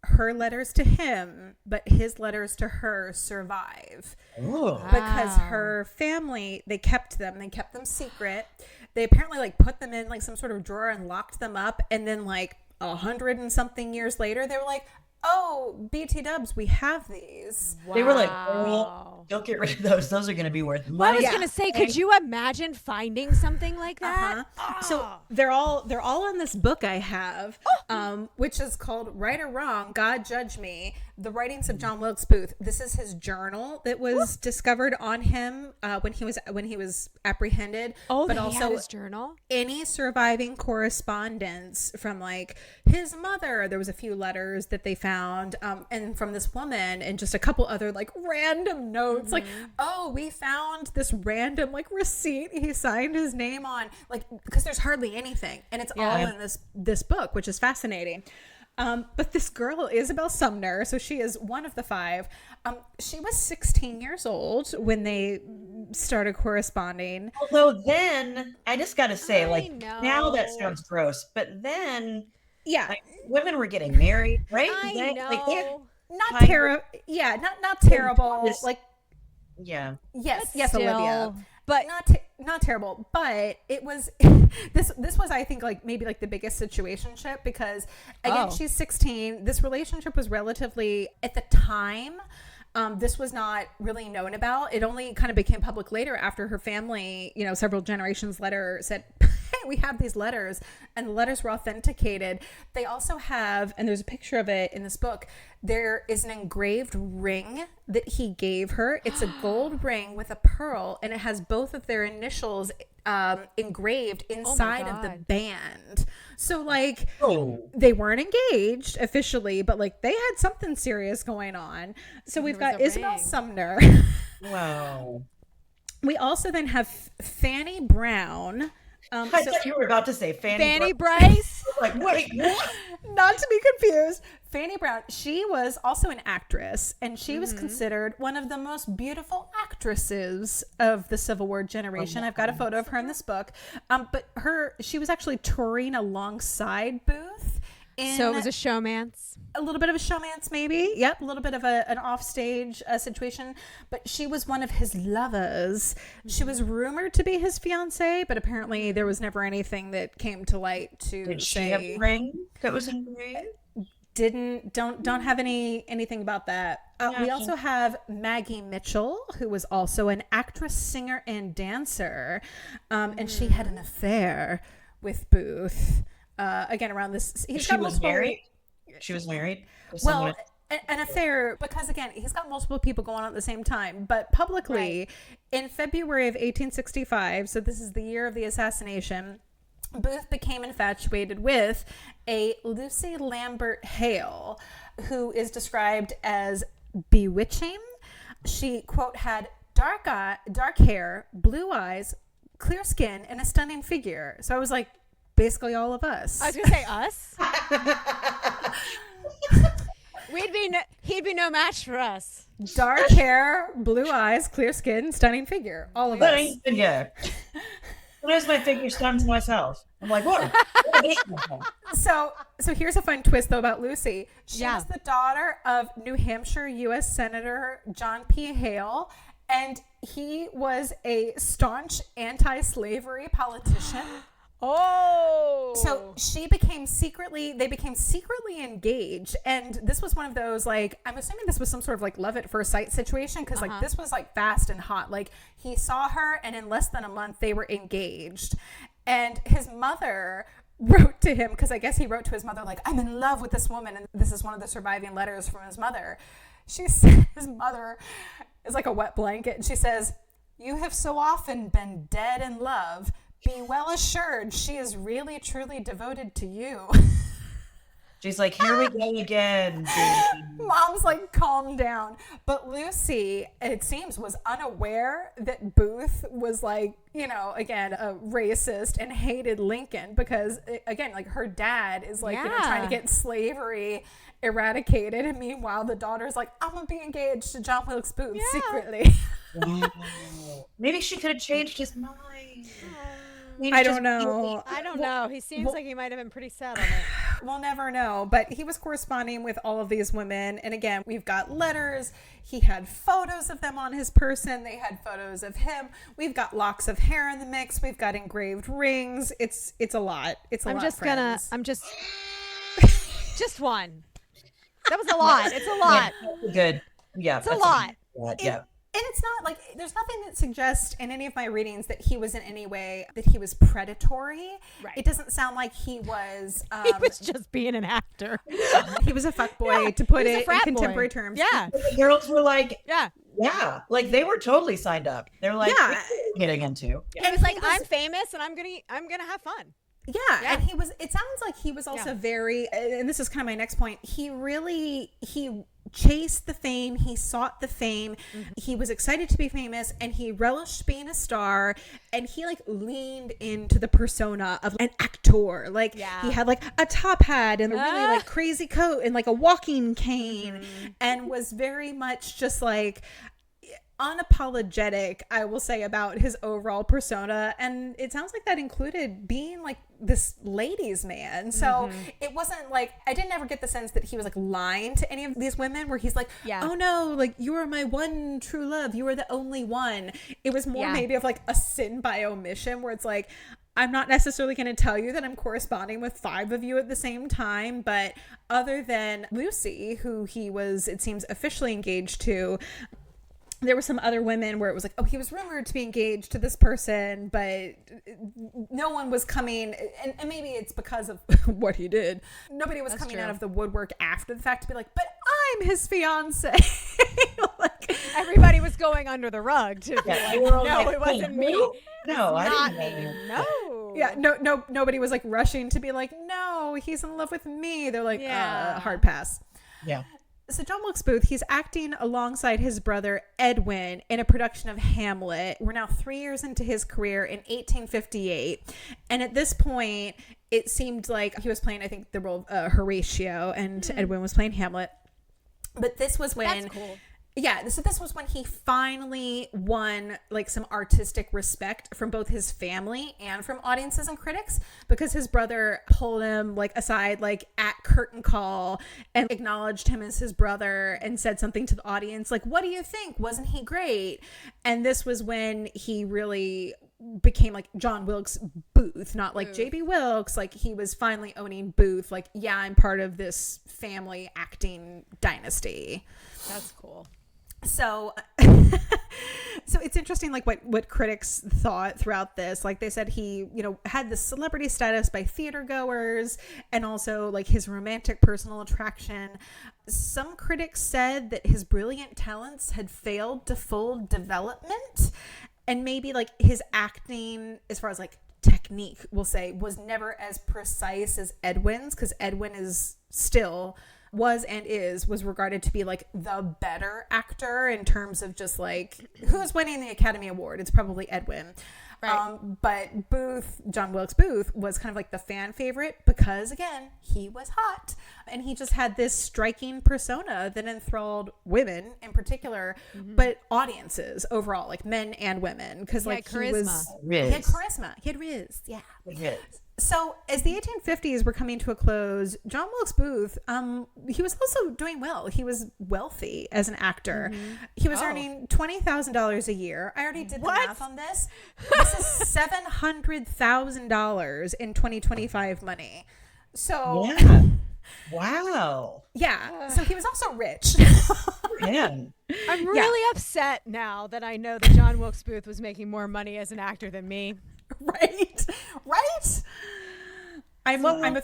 her letters to him, but his letters to her survive. Ooh. Because her family, they kept them secret. They apparently like put them in like some sort of drawer and locked them up, and then like 100 and something years later, they were like, oh, BT dubs, we have these. Wow. They were like, oh, don't get rid of those. Those are going to be worth money. Well, I was going to say, could you imagine finding something like that? So they're all in this book I have, which is called Right or Wrong, God Judge Me, The Writings of John Wilkes Booth. This is his journal that was discovered on him when he was apprehended. Oh, but he also had his journal? Any surviving correspondence from like his mother. There was a few letters that they found, and from this woman, and just a couple other like random notes, like, oh, we found this random like receipt he signed his name on, like, because there's hardly anything, and it's all in this book, which is fascinating. But this girl, Isabel Sumner, so she is one of the 5. She was 16 years old when they started corresponding. Although then, I just got to say, I now that know. sounds gross, but then Yeah, women were getting married, right? I know. not Kind of- terrible. Yeah, not terrible. This- Like, yeah. yes, Still, Olivia. but Not terrible, but it was this was, I think, like maybe like the biggest situationship, because again, she's 16. This relationship was relatively, at the time, this was not really known about. It only kind of became public later, after her family, several generations later, said, hey, we have these letters, and the letters were authenticated. They also have, and there's a picture of it in this book, there is an engraved ring that he gave her. It's a gold ring with a pearl, and it has both of their initials engraved inside of the band. So like, they weren't engaged officially, but like they had something serious going on. So we've got Isabel Sumner. Wow. We also then have Fanny Brown. I thought you were about to say Fanny Bryce. Like, wait, what? Not to be confused, Fanny Brown, she was also an actress, and she was considered one of the most beautiful actresses of the Civil War generation. I've got a photo of her in this book. But she was actually touring alongside Booth. So it was a showmance. A little bit of a showmance, maybe. Yep, a little bit of an offstage situation. But she was one of his lovers. She was rumored to be his fiancée, but apparently there was never anything that came to light to Did say. she have a ring that was engraved? Don't have anything about that. We also have Maggie Mitchell, who was also an actress, singer, and dancer, and she had an affair with Booth. Again, around this, She was married. She was married. Well, an affair, because again, he's got multiple people going on at the same time. But publicly, in February of 1865, so this is the year of the assassination, Booth became infatuated with a Lucy Lambert Hale, who is described as bewitching. She, quote, had dark hair, blue eyes, clear skin, and a stunning figure. So I was like, basically all of us. I was gonna say us. He'd be no match for us. Dark hair, blue eyes, clear skin, stunning figure. All of us. Yeah. Sometimes my figure stuns myself. I'm like, what? So here's a fun twist though about Lucy. She was the daughter of New Hampshire U.S. Senator John P. Hale, and he was a staunch anti-slavery politician. Oh, so they became secretly engaged, and this was one of those, like, I'm assuming this was some sort of like love at first sight situation, because like this was like fast and hot. Like, he saw her, and in less than a month they were engaged. And his mother wrote to him, because I guess he wrote to his mother like, I'm in love with this woman, and this is one of the surviving letters from his mother. She said, his mother is like a wet blanket, and she says, "You have so often been dead in love. Be well assured she is really, truly devoted to you." She's like, here we go again. Mom's like, calm down. But Lucy, it seems, was unaware that Booth was like, again, a racist and hated Lincoln, because, again, like her dad is like, trying to get slavery eradicated. And meanwhile, the daughter's like, I'm going to be engaged to John Wilkes Booth secretly. Maybe she could have changed his mind. I don't know. I don't know. He seems like he might have been pretty sad on it. We'll never know. But he was corresponding with all of these women. And again, we've got letters. He had photos of them on his person. They had photos of him. We've got locks of hair in the mix. We've got engraved rings. It's a lot. It's a lot. Just one. That was a lot. It's a lot. Yeah, good. Yeah. It's a lot. Yeah. And it's not like, there's nothing that suggests in any of my readings that he was in any way, that he was predatory. Right. It doesn't sound like he was. He was just being an actor. He was a fuckboy, to put He was a it in frat contemporary boy. terms. Yeah. The girls were like, Yeah. like they were totally signed up. They're like, Yeah. "What are you getting into?" And it was like, I'm famous and I'm gonna have fun. Yeah, and it sounds like he was also very, and this is kind of my next point, he chased the fame. He sought the fame. He was excited to be famous, and he relished being a star, and he like leaned into the persona of an actor. Like he had like a top hat and a really like crazy coat and like a walking cane, and was very much just like unapologetic, I will say, about his overall persona. And it sounds like that included being like this ladies' man. So it wasn't like, I didn't ever get the sense that he was like lying to any of these women, where he's like, oh no, like you are my one true love, you are the only one. It was more maybe of like a sin by omission, where it's like, I'm not necessarily going to tell you that I'm corresponding with 5 of you at the same time, but other than Lucy, who he was, it seems, officially engaged to, there were some other women where it was like, oh, he was rumored to be engaged to this person, but no one was coming. And maybe it's because of what he did. Nobody was coming out of the woodwork after the fact to be like, but I'm his fiance. Like, everybody was going under the rug to be like, no, like, it wasn't me. No, I Not didn't know. me. No. Yeah, nobody was like rushing to be like, no, he's in love with me. They're like, hard pass. Yeah. So John Wilkes Booth, he's acting alongside his brother Edwin in a production of Hamlet. We're now 3 years into his career in 1858. And at this point, it seemed like he was playing, I think, the role of Horatio, and Edwin was playing Hamlet. But this was when... That's cool. Yeah, so this was when he finally won like some artistic respect from both his family and from audiences and critics, because his brother pulled him like aside like at curtain call and acknowledged him as his brother and said something to the audience like, what do you think? Wasn't he great? And this was when he really became like John Wilkes Booth, not like J.B. Wilkes. Like he was finally owning Booth. Like, yeah, I'm part of this family acting dynasty. That's cool. So it's interesting, like what critics thought throughout this. Like they said he, had this celebrity status by theater goers, and also like his romantic personal attraction. Some critics said that his brilliant talents had failed to full development, and maybe like his acting, as far as like technique, we'll say, was never as precise as Edwin's, because Edwin was regarded to be like the better actor in terms of just like who's winning the Academy Award. It's probably Edwin. Right. But John Wilkes Booth was kind of like the fan favorite because, again, he was hot and he just had this striking persona that enthralled women in particular, but audiences overall, like men and women, because like he had charisma. He had riz. Yeah. Riz. So as the 1850s were coming to a close, John Wilkes Booth, he was also doing well. He was wealthy as an actor. He was earning $20,000 a year. I already did the math on this. This is $700,000 in 2025 money. So yeah. Wow. Yeah. So he was also rich. Man. I'm really upset now that I know that John Wilkes Booth was making more money as an actor than me. Right. I'm offended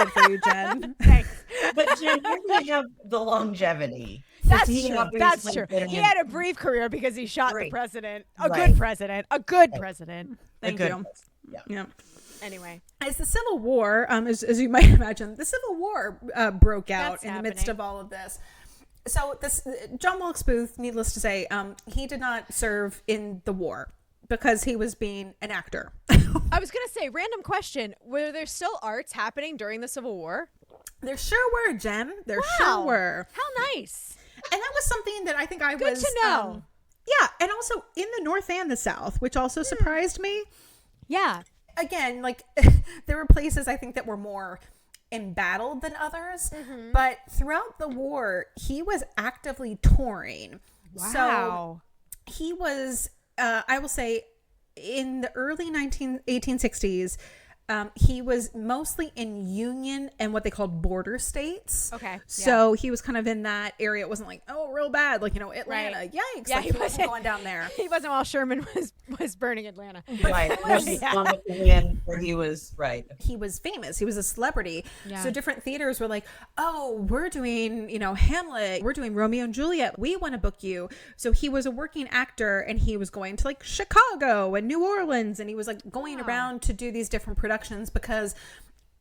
for you, Jen. Thanks. But Jen, you really have the longevity. That's true. He had a brief career because he shot the president. A good president. Thank you. Yeah. Anyway, as the Civil War, as you might imagine, the Civil War broke out in the midst of all of this. So John Wilkes Booth, needless to say, he did not serve in the war because he was being an actor. I was going to say, random question. Were there still arts happening during the Civil War? There sure were, Jem. There sure were. How nice. And that was something that I think I was... Good to know. Yeah, and also in the North and the South, which also surprised me. Yeah. Again, like, there were places I think that were more embattled than others. But throughout the war, he was actively touring. Wow. So he was... I will say in the early 1860s, he was mostly in Union and what they called border states. Okay. So he was kind of in that area. It wasn't like, oh, real bad. Like, Atlanta. Right. Yikes. Yeah, like, he wasn't going down there. He wasn't while Sherman was burning Atlanta. Right. Where he was, right. He was famous. He was a celebrity. Yeah. So different theaters were like, oh, we're doing, Hamlet. We're doing Romeo and Juliet. We want to book you. So he was a working actor and he was going to like Chicago and New Orleans. And he was like going around to do these different productions because,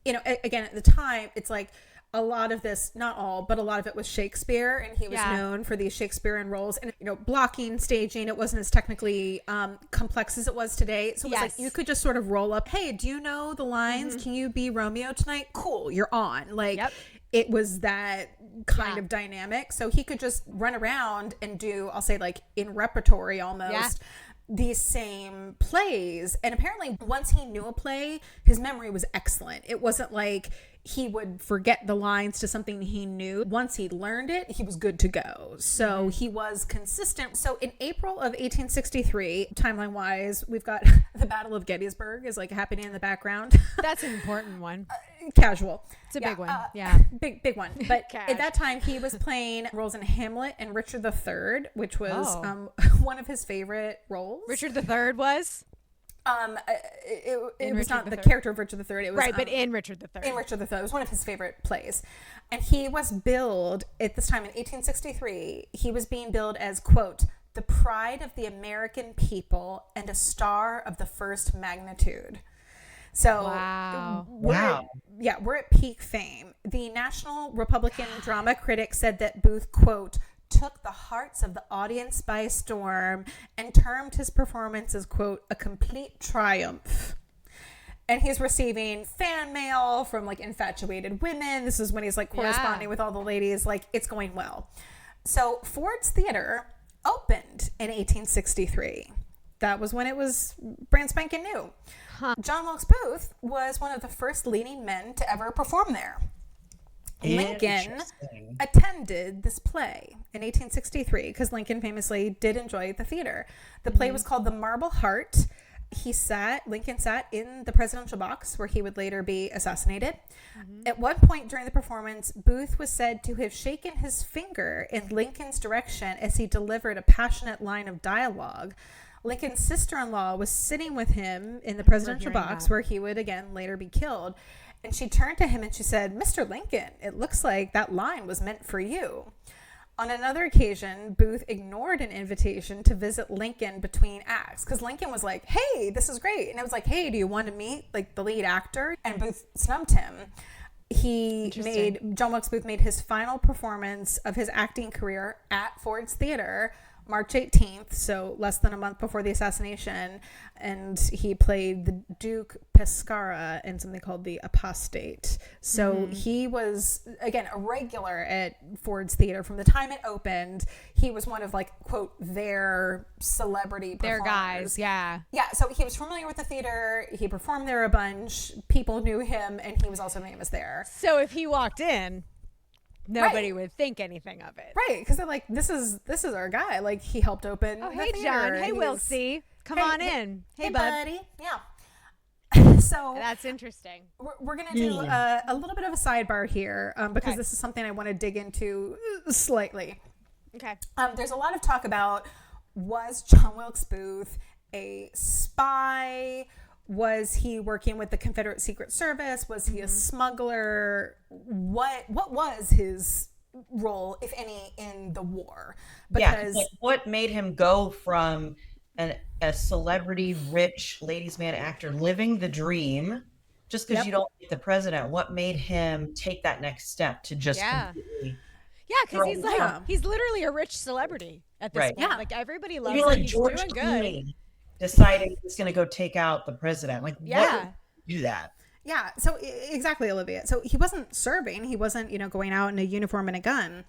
again, at the time, it's like, a lot of this, not all, but a lot of it was Shakespeare, and he was known for these Shakespearean roles, and blocking, staging, it wasn't as technically complex as it was today. So it was like you could just sort of roll up, hey, do you know the lines? Can you be Romeo tonight? Cool, you're on. Like it was that kind of dynamic. So he could just run around and do, I'll say like in repertory almost, these same plays. And apparently once he knew a play, his memory was excellent. It wasn't like he would forget the lines to something he knew. Once he learned it, he was good to go. So he was consistent. So in April of 1863, timeline wise, we've got the Battle of Gettysburg is like happening in the background. That's an important one. Casual. It's a big one. Big one. But at that time, he was playing roles in Hamlet and Richard III, which was one of his favorite roles. Richard III was? It was not the character of Richard III. It was but in Richard III. In Richard III, it was one of his favorite plays, and he was billed at this time in 1863. He was being billed as, quote, the pride of the American people and a star of the first magnitude. So we're at peak fame. The National Republican Drama Critic said that Booth, quote, took the hearts of the audience by storm and termed his performance as, quote, a complete triumph. And he's receiving fan mail from like infatuated women. This is when he's like corresponding with all the ladies. Like, it's going well. So Ford's Theater opened in 1863. That was when it was brand spanking new. John Wilkes Booth was one of the first leading men to ever perform there. Lincoln attended this play in 1863 because Lincoln famously did enjoy the theater. The play was called The Marble Heart. Lincoln sat in the presidential box where he would later be assassinated. At one point during the performance, Booth was said to have shaken his finger in Lincoln's direction as he delivered a passionate line of dialogue. Lincoln's sister-in-law was sitting with him in the presidential box where he would again later be killed. And she turned to him and she said, Mr. Lincoln, it looks like that line was meant for you. On another occasion, Booth ignored an invitation to visit Lincoln between acts because Lincoln was like, hey, this is great. And I was like, hey, do you want to meet like the lead actor? And Booth snubbed him. John Wilkes Booth made his final performance of his acting career at Ford's Theater March 18th, so less than a month before the assassination, and he played the Duke Pescara in something called The Apostate. So he was, again, a regular at Ford's Theater from the time it opened. He was one of, like, quote, their celebrity performers. Their guys, yeah. Yeah, so he was familiar with the theater. He performed there a bunch. People knew him, and he was also famous there. So if he walked in, nobody would think anything of it. Right, because they're like, this is our guy. Like, he helped open the hey, theater. John. Hey, Wilksy. Come on in. Hey, bud. buddy. Yeah. So that's interesting. We're going to do a little bit of a sidebar here because this is something I want to dig into slightly. Okay. There's a lot of talk about, was John Wilkes Booth a spy? Was he working with the Confederate Secret Service? Was he a smuggler? What was his role, if any, in the war? Because like, what made him go from a celebrity, rich ladies' man actor living the dream, just because you don't get the president? What made him take that next step to just completely? Yeah, because he's like he's literally a rich celebrity at this point. Yeah. Like everybody loves him. Like he's George doing Clooney good. Deciding he's going to go take out the president. Like, what would do that? Yeah, so exactly, Olivia. So he wasn't serving. He wasn't, going out in a uniform and a gun.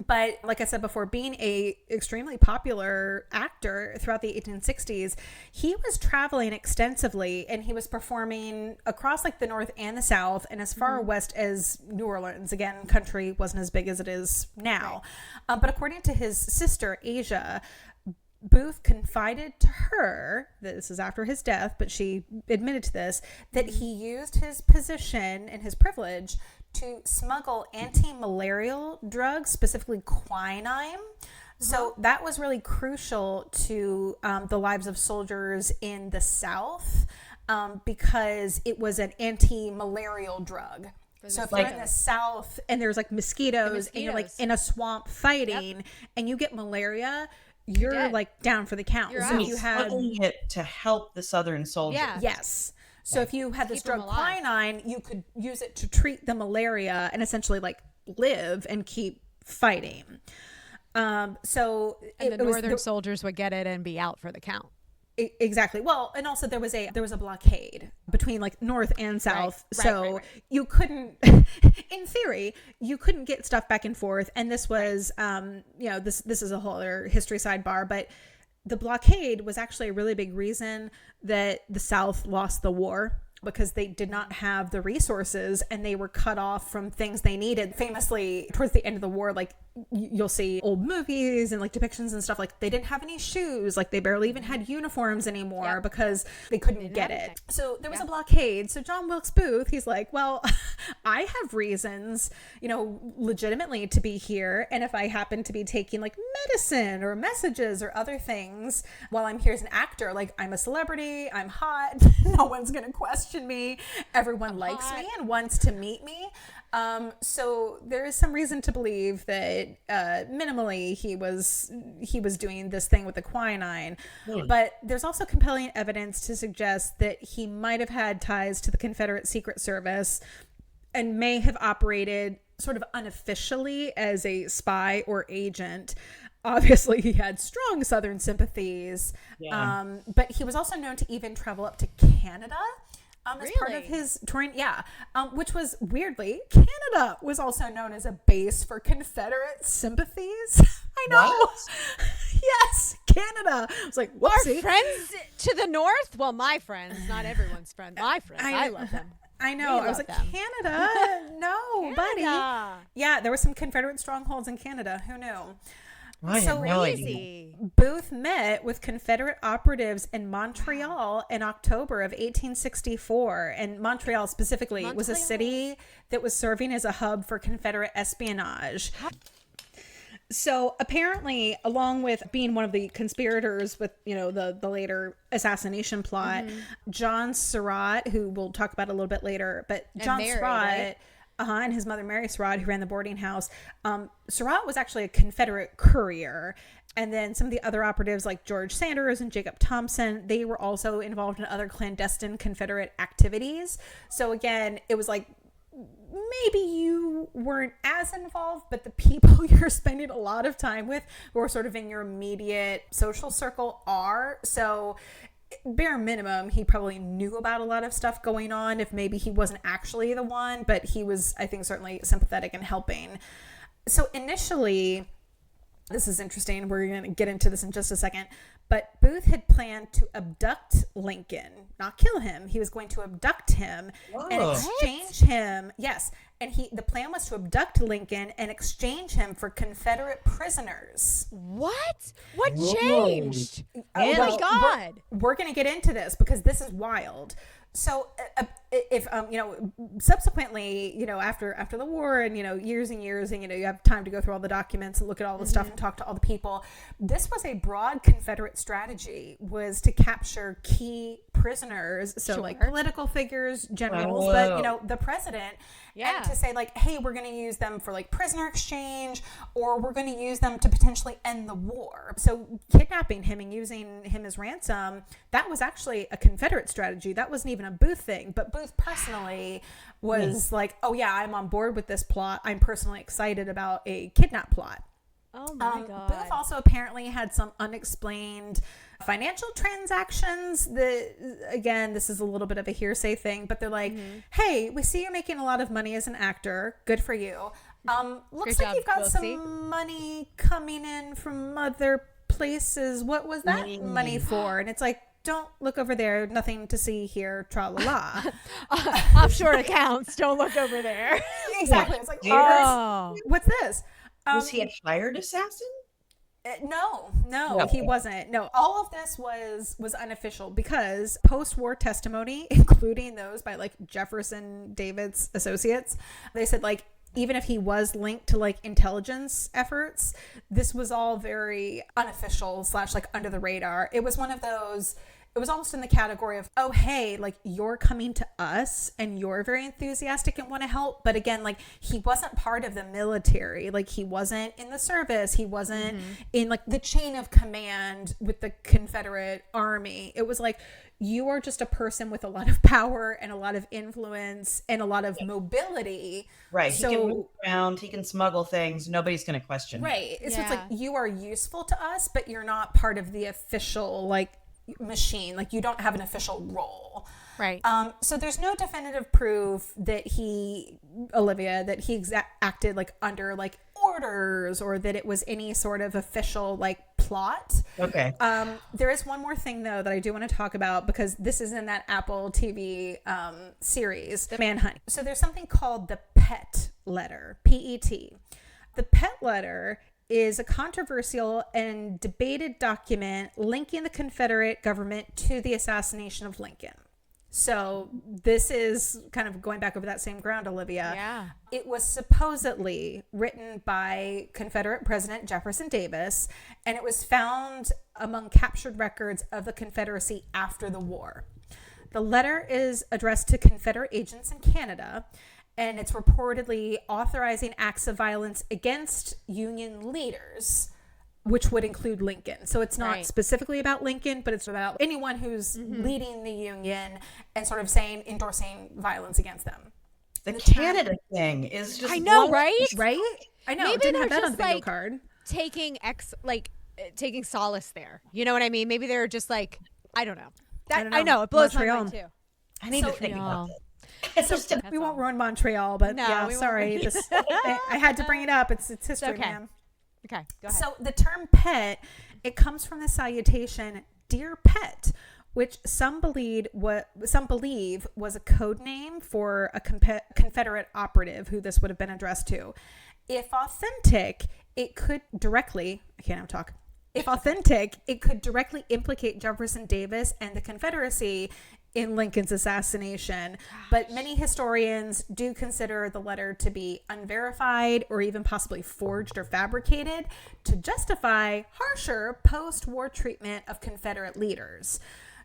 But like I said before, being a extremely popular actor throughout the 1860s, he was traveling extensively and he was performing across like the North and the South and as far west as New Orleans. Again, country wasn't as big as it is now. Right. But according to his sister, Asia, Booth confided to her, this is after his death, but she admitted to this, that he used his position and his privilege to smuggle anti-malarial drugs, specifically quinine. So that was really crucial to the lives of soldiers in the South because it was an anti-malarial drug. So if you're in the South and there's like mosquitoes and you're like in a swamp fighting and you get malaria, you're like down for the count. So you have it to help the Southern soldiers. Yeah. Yes. So if you had this Keep 'em drug alive. quinine, you could use it to treat the malaria and essentially like live and keep fighting. So And it the was northern soldiers would get it and be out for the count. exactly. Well, and also there was a blockade between like north and south. Right, So right. you couldn't in theory, you couldn't get stuff back and forth. And this was this is a whole other history sidebar, but the blockade was actually a really big reason that the South lost the war, because they did not have the resources and they were cut off from things they needed. Famously, towards the end of the war, like you'll see old movies and like depictions and stuff, like they didn't have any shoes, like they barely even had uniforms anymore because they couldn't get it. So there was a blockade. So John Wilkes Booth, he's like, well, I have reasons, legitimately to be here. And if I happen to be taking like medicine or messages or other things while I'm here as an actor, like I'm a celebrity, I'm hot, no one's going to question me. Everyone likes me and wants to meet me. So there is some reason to believe that minimally he was doing this thing with the quinine, but there's also compelling evidence to suggest that he might have had ties to the Confederate Secret Service and may have operated sort of unofficially as a spy or agent. Obviously, he had strong Southern sympathies, but he was also known to even travel up to Canada as part of his touring. Which was weirdly, Canada was also known as a base for Confederate sympathies. I know. What? Yes, Canada. I was like, whoopsie. Our friends to the north? Well, my friends, not everyone's friends. My friends, I love them. I know. I was like, them. Canada? No, buddy. Yeah, there were some Confederate strongholds in Canada. Who knew? I had no idea. Crazy. Booth met with Confederate operatives in Montreal in October of 1864. And Montreal specifically was a city that was serving as a hub for Confederate espionage. So apparently, along with being one of the conspirators with, the later assassination plot, John Surratt, who we'll talk about a little bit later, but John Mary, Surratt... right? And his mother, Mary Surratt, who ran the boarding house. Surratt was actually a Confederate courier. And then some of the other operatives like George Sanders and Jacob Thompson, they were also involved in other clandestine Confederate activities. So again, it was like, maybe you weren't as involved, but the people you're spending a lot of time with who are sort of in your immediate social circle are. So bare minimum, he probably knew about a lot of stuff going on, if maybe he wasn't actually the one, but he was, I think, certainly sympathetic and helping. So initially, this is interesting, we're going to get into this in just a second, but Booth had planned to abduct Lincoln, not kill him. He was going to abduct him and exchange him. Yes. And the plan was to abduct Lincoln and exchange him for Confederate prisoners. What? What changed? Oh my God. We're going to get into this because this is wild. So if subsequently, after the war and, years and years and, you have time to go through all the documents and look at all the stuff and talk to all the people, this was a broad Confederate strategy, was to capture key prisoners. So like political figures, generals, but, the president. Yeah. And to say like, hey, we're going to use them for like prisoner exchange, or we're going to use them to potentially end the war. So kidnapping him and using him as ransom, that was actually a Confederate strategy. That wasn't even a Booth thing. But Booth personally was like, oh yeah, I'm on board with this plot. I'm personally excited about a kidnap plot. Oh my God. Booth also apparently had some unexplained financial transactions that, again, this is a little bit of a hearsay thing, but they're like, hey, we see you're making a lot of money as an actor. Good for you. Looks like you've got some money coming in from other places. What was that money for? And it's like, don't look over there. Nothing to see here. Tra la la. Offshore accounts. Don't look over there. Exactly. It's like, what's this? Was he a hired assassin? No, he wasn't. No, all of this was unofficial because post-war testimony, including those by like Jefferson David's associates, they said like, even if he was linked to like intelligence efforts, this was all very unofficial / like under the radar. It was one of those, it was almost in the category of, oh, hey, like you're coming to us and you're very enthusiastic and want to help. But again, like he wasn't part of the military. Like he wasn't in the service. He wasn't in like the chain of command with the Confederate Army. It was like, you are just a person with a lot of power and a lot of influence and a lot of mobility. Right. So, he can move around. He can smuggle things. Nobody's going to question. Right. So it's like, you are useful to us, but you're not part of the official like machine. Like you don't have an official role. Right. So there's no definitive proof that Olivia acted like under like orders or that it was any sort of official like plot. Okay. There is one more thing though that I do want to talk about because this is in that Apple TV series, The Manhunt. So there's something called the Pet Letter, P-E-T. The Pet Letter is a controversial and debated document linking the Confederate government to the assassination of Lincoln. So this is kind of going back over that same ground, Olivia. Yeah. It was supposedly written by Confederate President Jefferson Davis, and it was found among captured records of the Confederacy after the war. The letter is addressed to Confederate agents in Canada, and it's reportedly authorizing acts of violence against Union leaders, which would include Lincoln. So it's not specifically about Lincoln, but it's about anyone who's leading the Union and sort of endorsing violence against them. The Canada thing is just... I know, right? Right? I know. Maybe Didn't have they're that on just the bingo like card. taking solace there. You know what I mean? Maybe they're just like, I don't know. I know. It blows Montreal. my mind too. I need to think about this. So we won't ruin Montreal, but No, yeah, we won't. sorry. I had to bring it up. It's history, okay. man. Okay, go ahead. So the term pet, it comes from the salutation, dear pet, which some believe was a code name for a Confederate operative who this would have been addressed to. If authentic, it could directly implicate Jefferson Davis and the Confederacy in Lincoln's assassination. But many historians do consider the letter to be unverified or even possibly forged or fabricated to justify harsher post-war treatment of Confederate leaders.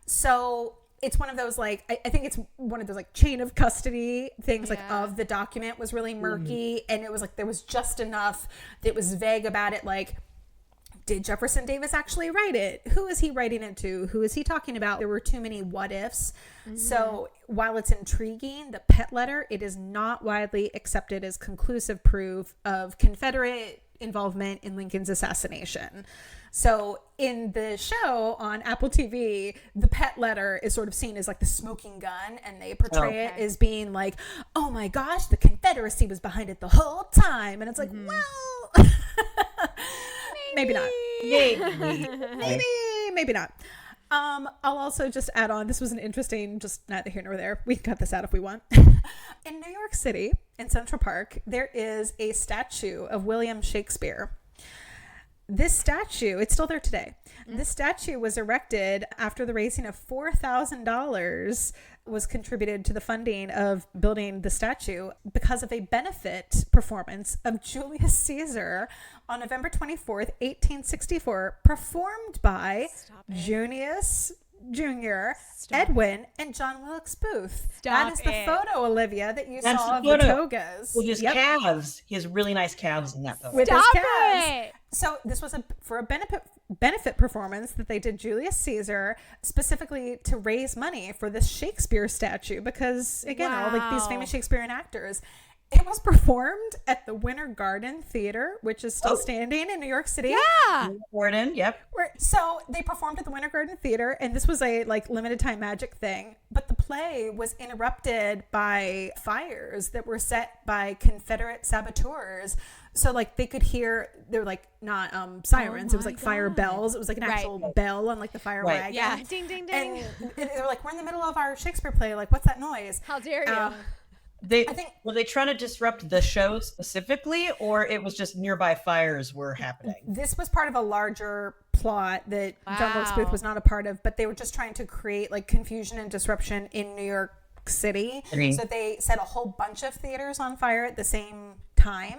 So it's one of those like, I think it's one of those like chain of custody things of the document was really murky. And it was like, there was just enough that was vague about it. Like, did Jefferson Davis actually write it? Who is he writing it to? Who is he talking about? There were too many what ifs. So while it's intriguing, the Pet Letter, it is not widely accepted as conclusive proof of Confederate involvement in Lincoln's assassination. So in the show on Apple TV, the Pet Letter is sort of seen as like the smoking gun, and they portray it as being like, oh my gosh, the Confederacy was behind it the whole time. And it's like, well... Maybe not. Maybe not. I'll also just add on, this was an interesting, just neither here nor there. We can cut this out if we want. In New York City, in Central Park, there is a statue of William Shakespeare. This statue, it's still there today. This statue was erected after the raising of $4,000 was contributed to the funding of building the statue because of a benefit performance of Julius Caesar on November 24th, 1864, performed by Junius Jr., Edwin, and John Wilkes Booth. That is the photo, Olivia, that you saw of the togas. With his calves. He has really nice calves in that photo. With his calves. So this was for a benefit performance that they did Julius Caesar specifically to raise money for this Shakespeare statue because, again, all like these famous Shakespearean actors. It was performed at the Winter Garden Theater, which is still standing in New York City. Yeah. Gordon, yep. So they performed at the Winter Garden Theater, and this was a like limited time magic thing. But the play was interrupted by fires that were set by Confederate saboteurs. So like they could hear, they're like not sirens. It was like fire bells. It was like an actual bell on like the fire wagon. Yeah. Ding, ding, ding. And they were like, we're in the middle of our Shakespeare play. Like, what's that noise? How dare you? Were they trying to disrupt the show specifically, or it was just nearby fires were happening? This was part of a larger plot that John Wilkes Booth was not a part of, but they were just trying to create like confusion and disruption in New York City. So they set a whole bunch of theaters on fire at the same time.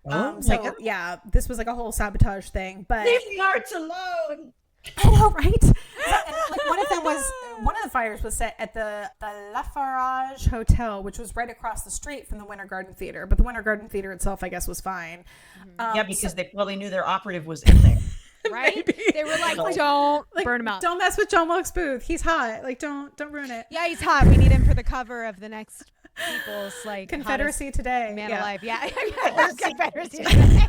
This was like a whole sabotage thing. But leave the arts alone. I know, right? Like one of the fires was set at the Lafarge Hotel, which was right across the street from the Winter Garden Theater. But the Winter Garden Theater itself, I guess, was fine. Yeah, because they probably knew their operative was in there. Right? They were like, don't burn him up. Don't mess with John Wilkes Booth. He's hot. Like, don't ruin it. Yeah, he's hot. We need him for the cover of the next People's like Confederacy Today. Man alive. Yeah. Confederacy Today.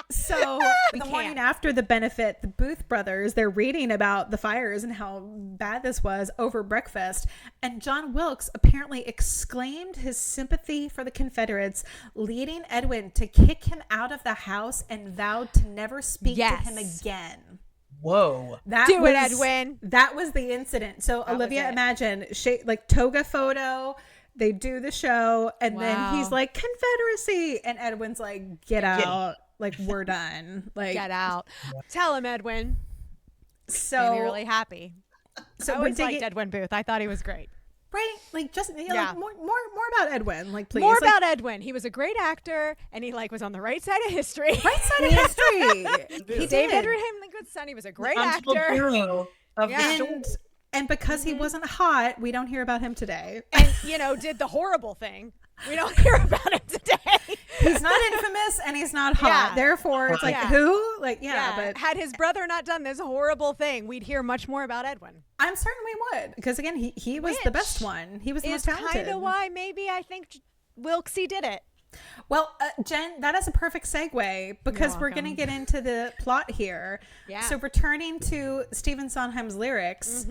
So the morning after the benefit, the Booth brothers, they're reading about the fires and how bad this was over breakfast. And John Wilkes apparently exclaimed his sympathy for the Confederates, leading Edwin to kick him out of the house and vowed to never speak to him again. Whoa. Do it, Edwin. That was the incident. So that Olivia, imagine, like toga photo. They do the show and then he's like, Confederacy. And Edwin's like, get out. Like, we're done. Like, get out. Tell him, Edwin. So made me really happy. So I always liked Edwin Booth. I thought he was great. Right? Like, just like, more about Edwin. Like, please. More about Edwin. He was a great actor, and he like was on the right side of history. Right side of history. He David Abraham Lincoln's son. He was a great actor. Hero of and because he wasn't hot, we don't hear about him today. And did the horrible thing. We don't hear about him today. He's not infamous and he's not hot. Yeah. Therefore, it's like, who? Like, but had his brother not done this horrible thing, we'd hear much more about Edwin. I'm certain we would. Because again, he was the best one. He was the most talented. Kind of why maybe I think Wilkesy did it. Well, Jen, that is a perfect segue because we're going to get into the plot here. Yeah. So returning to Stephen Sondheim's lyrics,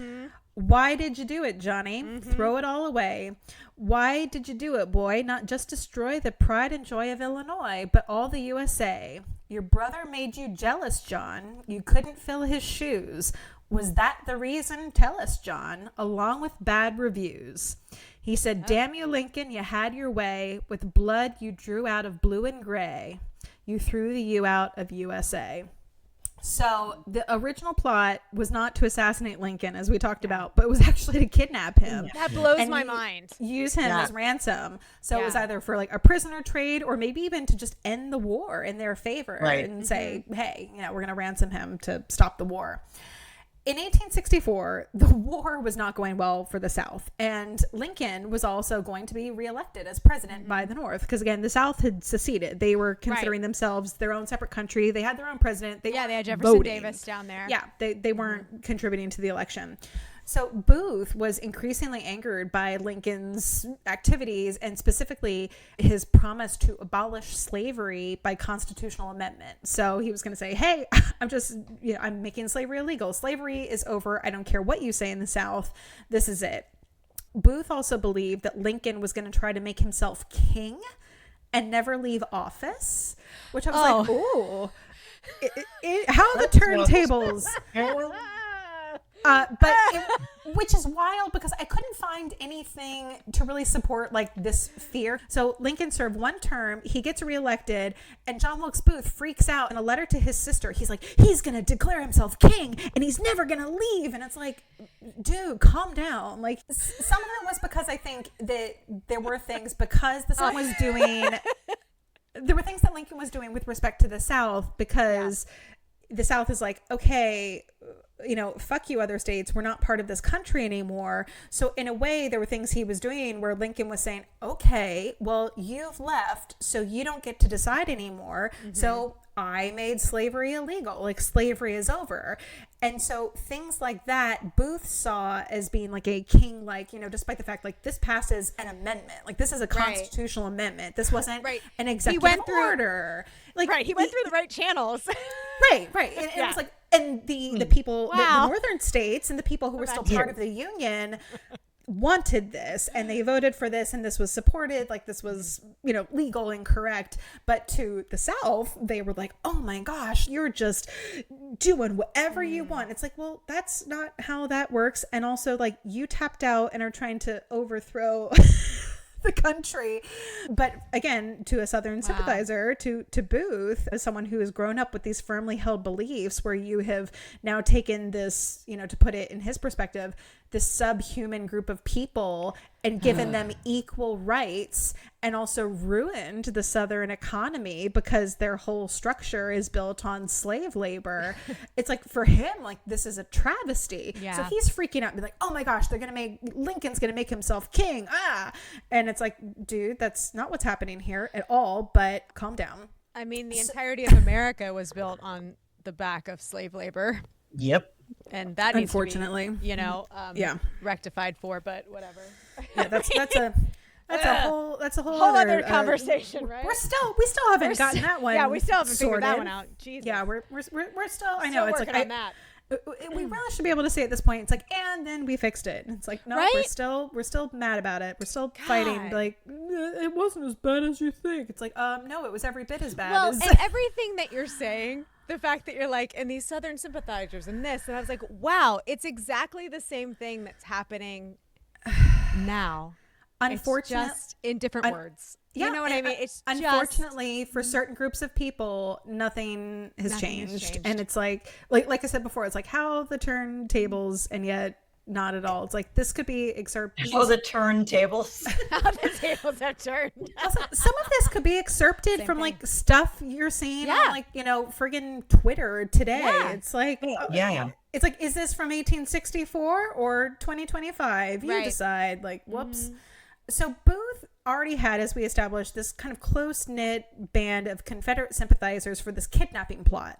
why did you do it, Johnny? Throw it all away. Why did you do it, boy? Not just destroy the pride and joy of Illinois, but all the USA. Your brother made you jealous, John. You couldn't fill his shoes. Was that the reason? Tell us, John, along with bad reviews. He said, damn you, Lincoln, you had your way. With blood you drew out of blue and gray. You threw the U out of USA. So the original plot was not to assassinate Lincoln, as we talked about, but it was actually to kidnap him. That blows my mind. Use him as ransom. So it was either for like a prisoner trade or maybe even to just end the war in their favor and say, hey, we're going to ransom him to stop the war. In 1864, the war was not going well for the South, and Lincoln was also going to be reelected as president by the North because, again, the South had seceded. They were considering themselves their own separate country. They had their own president. They had Jefferson Davis down there. Yeah, they weren't contributing to the election. So Booth was increasingly angered by Lincoln's activities and specifically his promise to abolish slavery by constitutional amendment. So he was going to say, hey, I'm making slavery illegal. Slavery is over. I don't care what you say in the South. This is it. Booth also believed that Lincoln was going to try to make himself king and never leave office, which I was like, ooh, how the turntables... which is wild because I couldn't find anything to really support like this fear. So Lincoln served one term, he gets reelected, and John Wilkes Booth freaks out in a letter to his sister. He's like, he's going to declare himself king and he's never going to leave. And it's like, dude, calm down. Like some of it was because I think that there were things because the South was doing, there were things that Lincoln was doing with respect to the South because the South is like, okay, fuck you other states, we're not part of this country anymore. So in a way, there were things he was doing where Lincoln was saying, okay, well, you've left, so you don't get to decide anymore. So I made slavery illegal, like slavery is over. And so things like that Booth saw as being like a king, like, despite the fact like this passes an amendment, like this is a constitutional amendment. This wasn't an executive order. Like he went through the right channels. Right. And it was like, and the people, the northern states and the people who were still part of the Union wanted this and they voted for this and this was supported, like this was, legal and correct. But to the South, they were like, oh my gosh, you're just doing whatever you want. It's like, well, that's not how that works. And also like you tapped out and are trying to overthrow the country. But again, to a Southern sympathizer, to Booth, as someone who has grown up with these firmly held beliefs where you have now taken this, to put it in his perspective, this subhuman group of people and given them equal rights, and also ruined the Southern economy because their whole structure is built on slave labor. It's like, for him, like, this is a travesty. Yeah. So he's freaking out and be like, oh my gosh, Lincoln's gonna make himself king. And it's like, dude, that's not what's happening here at all, but calm down. I mean, the entirety of America was built on the back of slave labor. Yep. And that needs Unfortunately. to be, rectified for, but whatever. Yeah, that's a whole Whole other conversation, right? We still haven't gotten that one. Yeah, we still haven't figured that sorted. one out. Jesus. Yeah, we're still. I Still know it's like working on that. we really should be able to say at this point. It's like, and then we fixed it. It's like, no, Right? we're still mad about it. We're still fighting. Like, it wasn't as bad as you think. It's like, no, it was every bit as bad. Well, as and everything that you're saying, the fact that you're like, and these Southern sympathizers and this, and I was like, wow, it's exactly the same thing that's happening now. Unfortunately, it's just in different words. Yeah, You know what I mean? It's unfortunately for certain groups of people, nothing has changed. And it's like I said before, it's like how the turntables, and yet not at all. It's like this could be excerpted. Oh, the turntables. how the tables have turned. Also, some of this could be excerpted from like stuff you're seeing on like, friggin' Twitter today. Yeah. It's like, Yeah. it's like, is this from 1864 or 2025? You decide. Like, whoops. So Booth already had, as we established, this kind of close-knit band of Confederate sympathizers for this kidnapping plot.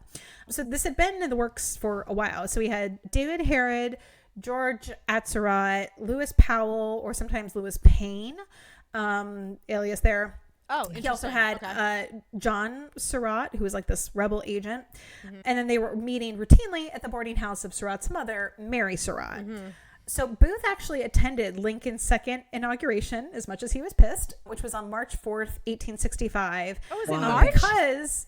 So this had been in the works for a while. So we had David Harrod, George Atzerodt, Lewis Powell, or sometimes Lewis Payne, alias there. Oh, interesting. He also had John Surratt, who was like this rebel agent. And then they were meeting routinely at the boarding house of Surratt's mother, Mary Surratt. So Booth actually attended Lincoln's second inauguration, as much as he was pissed, which was on March 4th, 1865. Oh, was it March? Because,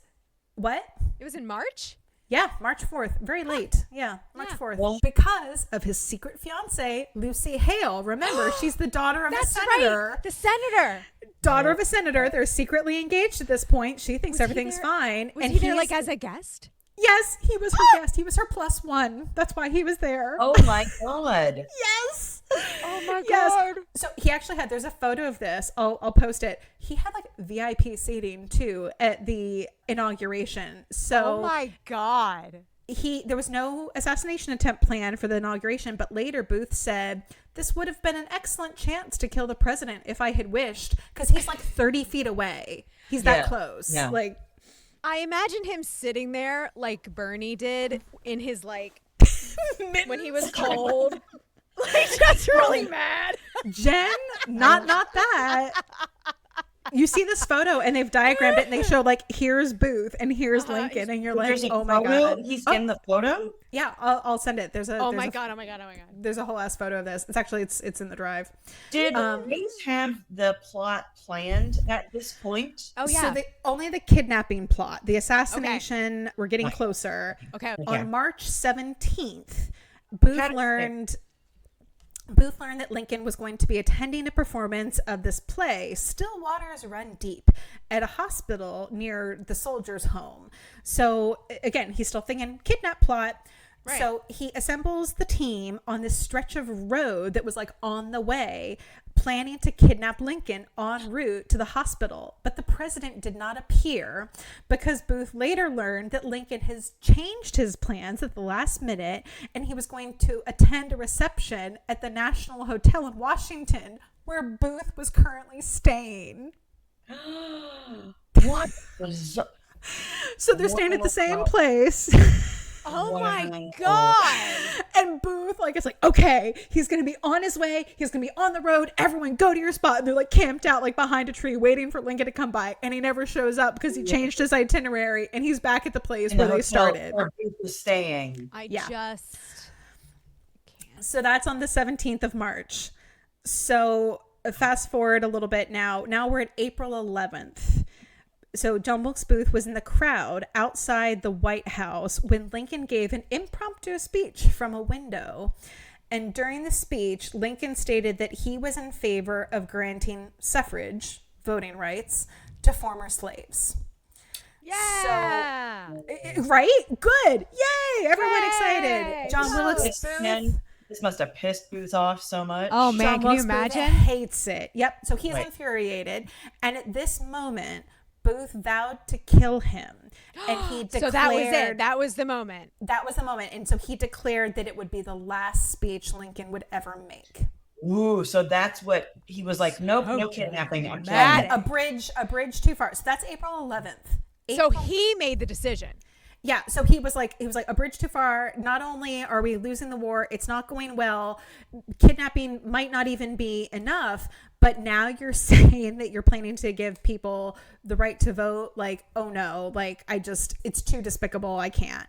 what? It was in March? Yeah, March 4th. Very late. Yeah, March 4th. Well, because of his secret fiancée, Lucy Hale. Remember, she's the daughter of a senator. Right. The senator. Daughter of a senator. They're secretly engaged at this point. She thinks everything's fine. Was he there like as a guest? Yes, he was her guest. He was her +1. That's why he was there. Oh my God. Yes. Oh my God. So he actually had, there's a photo of this. I'll post it. He had like VIP seating too at the inauguration. So oh my God. There was no assassination attempt planned for the inauguration, but later Booth said, this would have been an excellent chance to kill the president if I had wished, because he's like 30 feet away. He's that close. Yeah. Like, I imagine him sitting there like Bernie did in his like when he was cold. Like just really mad. Jen, not that. You see this photo and they've diagrammed it and they show like, here's Booth and here's Lincoln, and you're like, There's a oh my photo? God. He's in the photo? Yeah, I'll send it. There's a Oh there's my a- God. Oh my God. Oh my God. There's a whole ass photo of this. It's actually it's in the drive. Did they have the plot planned at this point? Oh yeah. So only the kidnapping plot, the assassination. We're getting closer. Okay. On March 17th, Booth learned that Lincoln was going to be attending a performance of this play, Still Waters Run Deep, at a hospital near the soldiers' home. So again, he's still thinking kidnap plot. Right. So he assembles the team on this stretch of road that was like on the way, planning to kidnap Lincoln en route to the hospital. But the president did not appear because Booth later learned that Lincoln has changed his plans at the last minute, and he was going to attend a reception at the National Hotel in Washington, where Booth was currently staying. What was... So they're staying at the same place. Oh my God. And Booth, like, it's like, okay, he's going to be on his way. He's going to be on the road. Everyone go to your spot. And they're like camped out like behind a tree waiting for Lincoln to come by. And he never shows up because he changed his itinerary and he's back at the place where they started. Where Booth was staying. I Yeah. just can't. So that's on the 17th of March. So fast forward a little bit now. Now we're at April 11th. So John Wilkes Booth was in the crowd outside the White House when Lincoln gave an impromptu speech from a window. And during the speech, Lincoln stated that he was in favor of granting suffrage, voting rights, to former slaves. Yeah. So, right? Good. Yay! Everyone Yay! excited. John Wilkes Booth. This must have pissed Booth off so much. Oh man, John can you Wilkes Booth imagine? hates it. Yep. So he's Right. infuriated. And at this moment, Booth vowed to kill him. And he declared. So that was it. That was the moment. That was the moment. And so he declared that it would be the last speech Lincoln would ever make. Ooh, so that's what he was like, nope, no kidnapping. I'm Mad. killing A bridge too far. So that's April 11th. So he made the decision. Yeah, so he was like a bridge too far. Not only are we losing the war, it's not going well. Kidnapping might not even be enough, but now you're saying that you're planning to give people the right to vote. Like, oh no, like it's too despicable. I can't.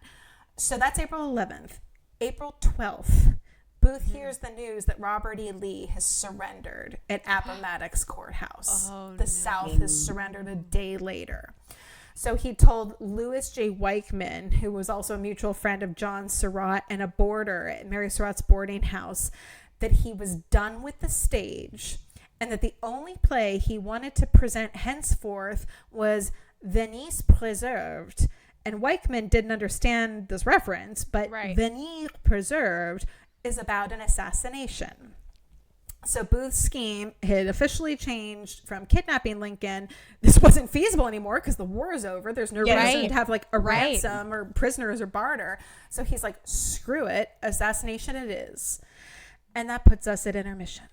So that's April 11th. April 12th, Booth hears the news that Robert E. Lee has surrendered at Appomattox Courthouse. The South has surrendered a day later. So he told Louis J. Weichman, who was also a mutual friend of John Surratt and a boarder at Mary Surratt's boarding house, that he was done with the stage and that the only play he wanted to present henceforth was Venise Preserved. And Weichman didn't understand this reference, but Venise Preserved is about an assassination. So Booth's scheme had officially changed from kidnapping Lincoln. This wasn't feasible anymore because the war is over. There's no reason to have like a ransom or prisoners or barter. So he's like, screw it. Assassination it is. And that puts us at intermission.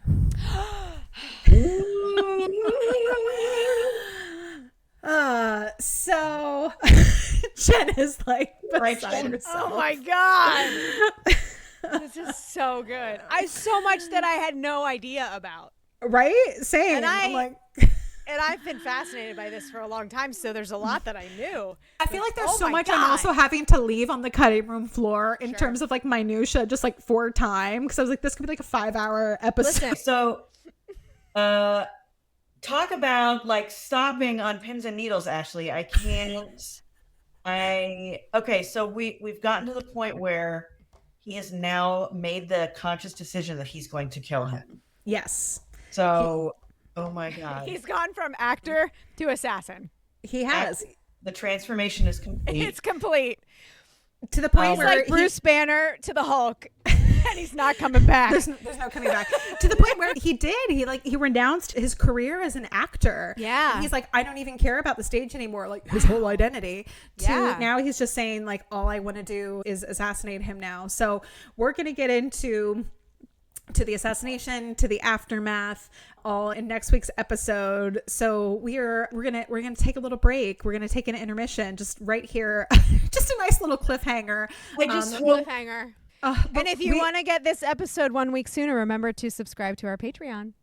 So Jen is like beside herself. Oh my God. This is so good. I so much that I had no idea about. Right? Same. And I'm like, and I've been fascinated by this for a long time, so there's a lot that I knew. I feel like there's Oh so my much God. I'm also having to leave on the cutting room floor in terms of like minutia, just like for time. Because I was like, this could be like a 5-hour episode. Listen. So, talk about like stopping on pins and needles, Ashley. I can't. Okay. So we've gotten to the point where he has now made the conscious decision that he's going to kill him. Yes. So, oh my God. He's gone from actor to assassin. He has. The transformation is complete. It's complete. To the point He's where like Bruce Banner to the Hulk, and he's not coming back. there's no coming back. To the point where he renounced his career as an actor. Yeah. And he's like, I don't even care about the stage anymore. Like his whole identity. Yeah. Now he's just saying like, all I want to do is assassinate him now. So we're going to get into the assassination, to the aftermath, all in next week's episode. So we're gonna take a little break. We're gonna take an intermission just right here, just a nice little cliffhanger. Cliffhanger. And if you want to get this episode 1 week sooner, remember to subscribe to our Patreon.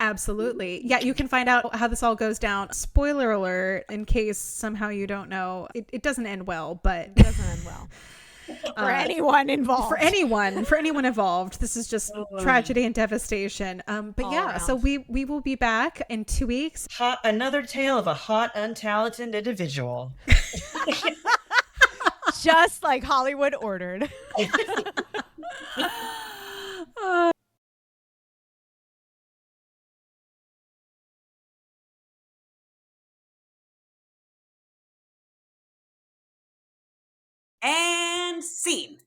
Absolutely. Yeah, you can find out how this all goes down. Spoiler alert, in case somehow you don't know. It doesn't end well, but It doesn't end well. For anyone involved. For anyone involved. This is just tragedy and devastation. But All yeah, around. so we will be back in 2 weeks. Another tale of a hot, untalented individual. Just like Hollywood ordered. And scene.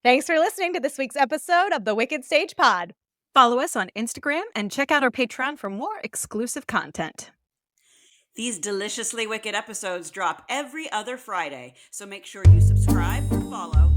Thanks for listening to this week's episode of the Wicked Stage Pod. Follow us on Instagram and check out our Patreon for more exclusive content. These deliciously wicked episodes drop every other Friday, so make sure you subscribe, follow,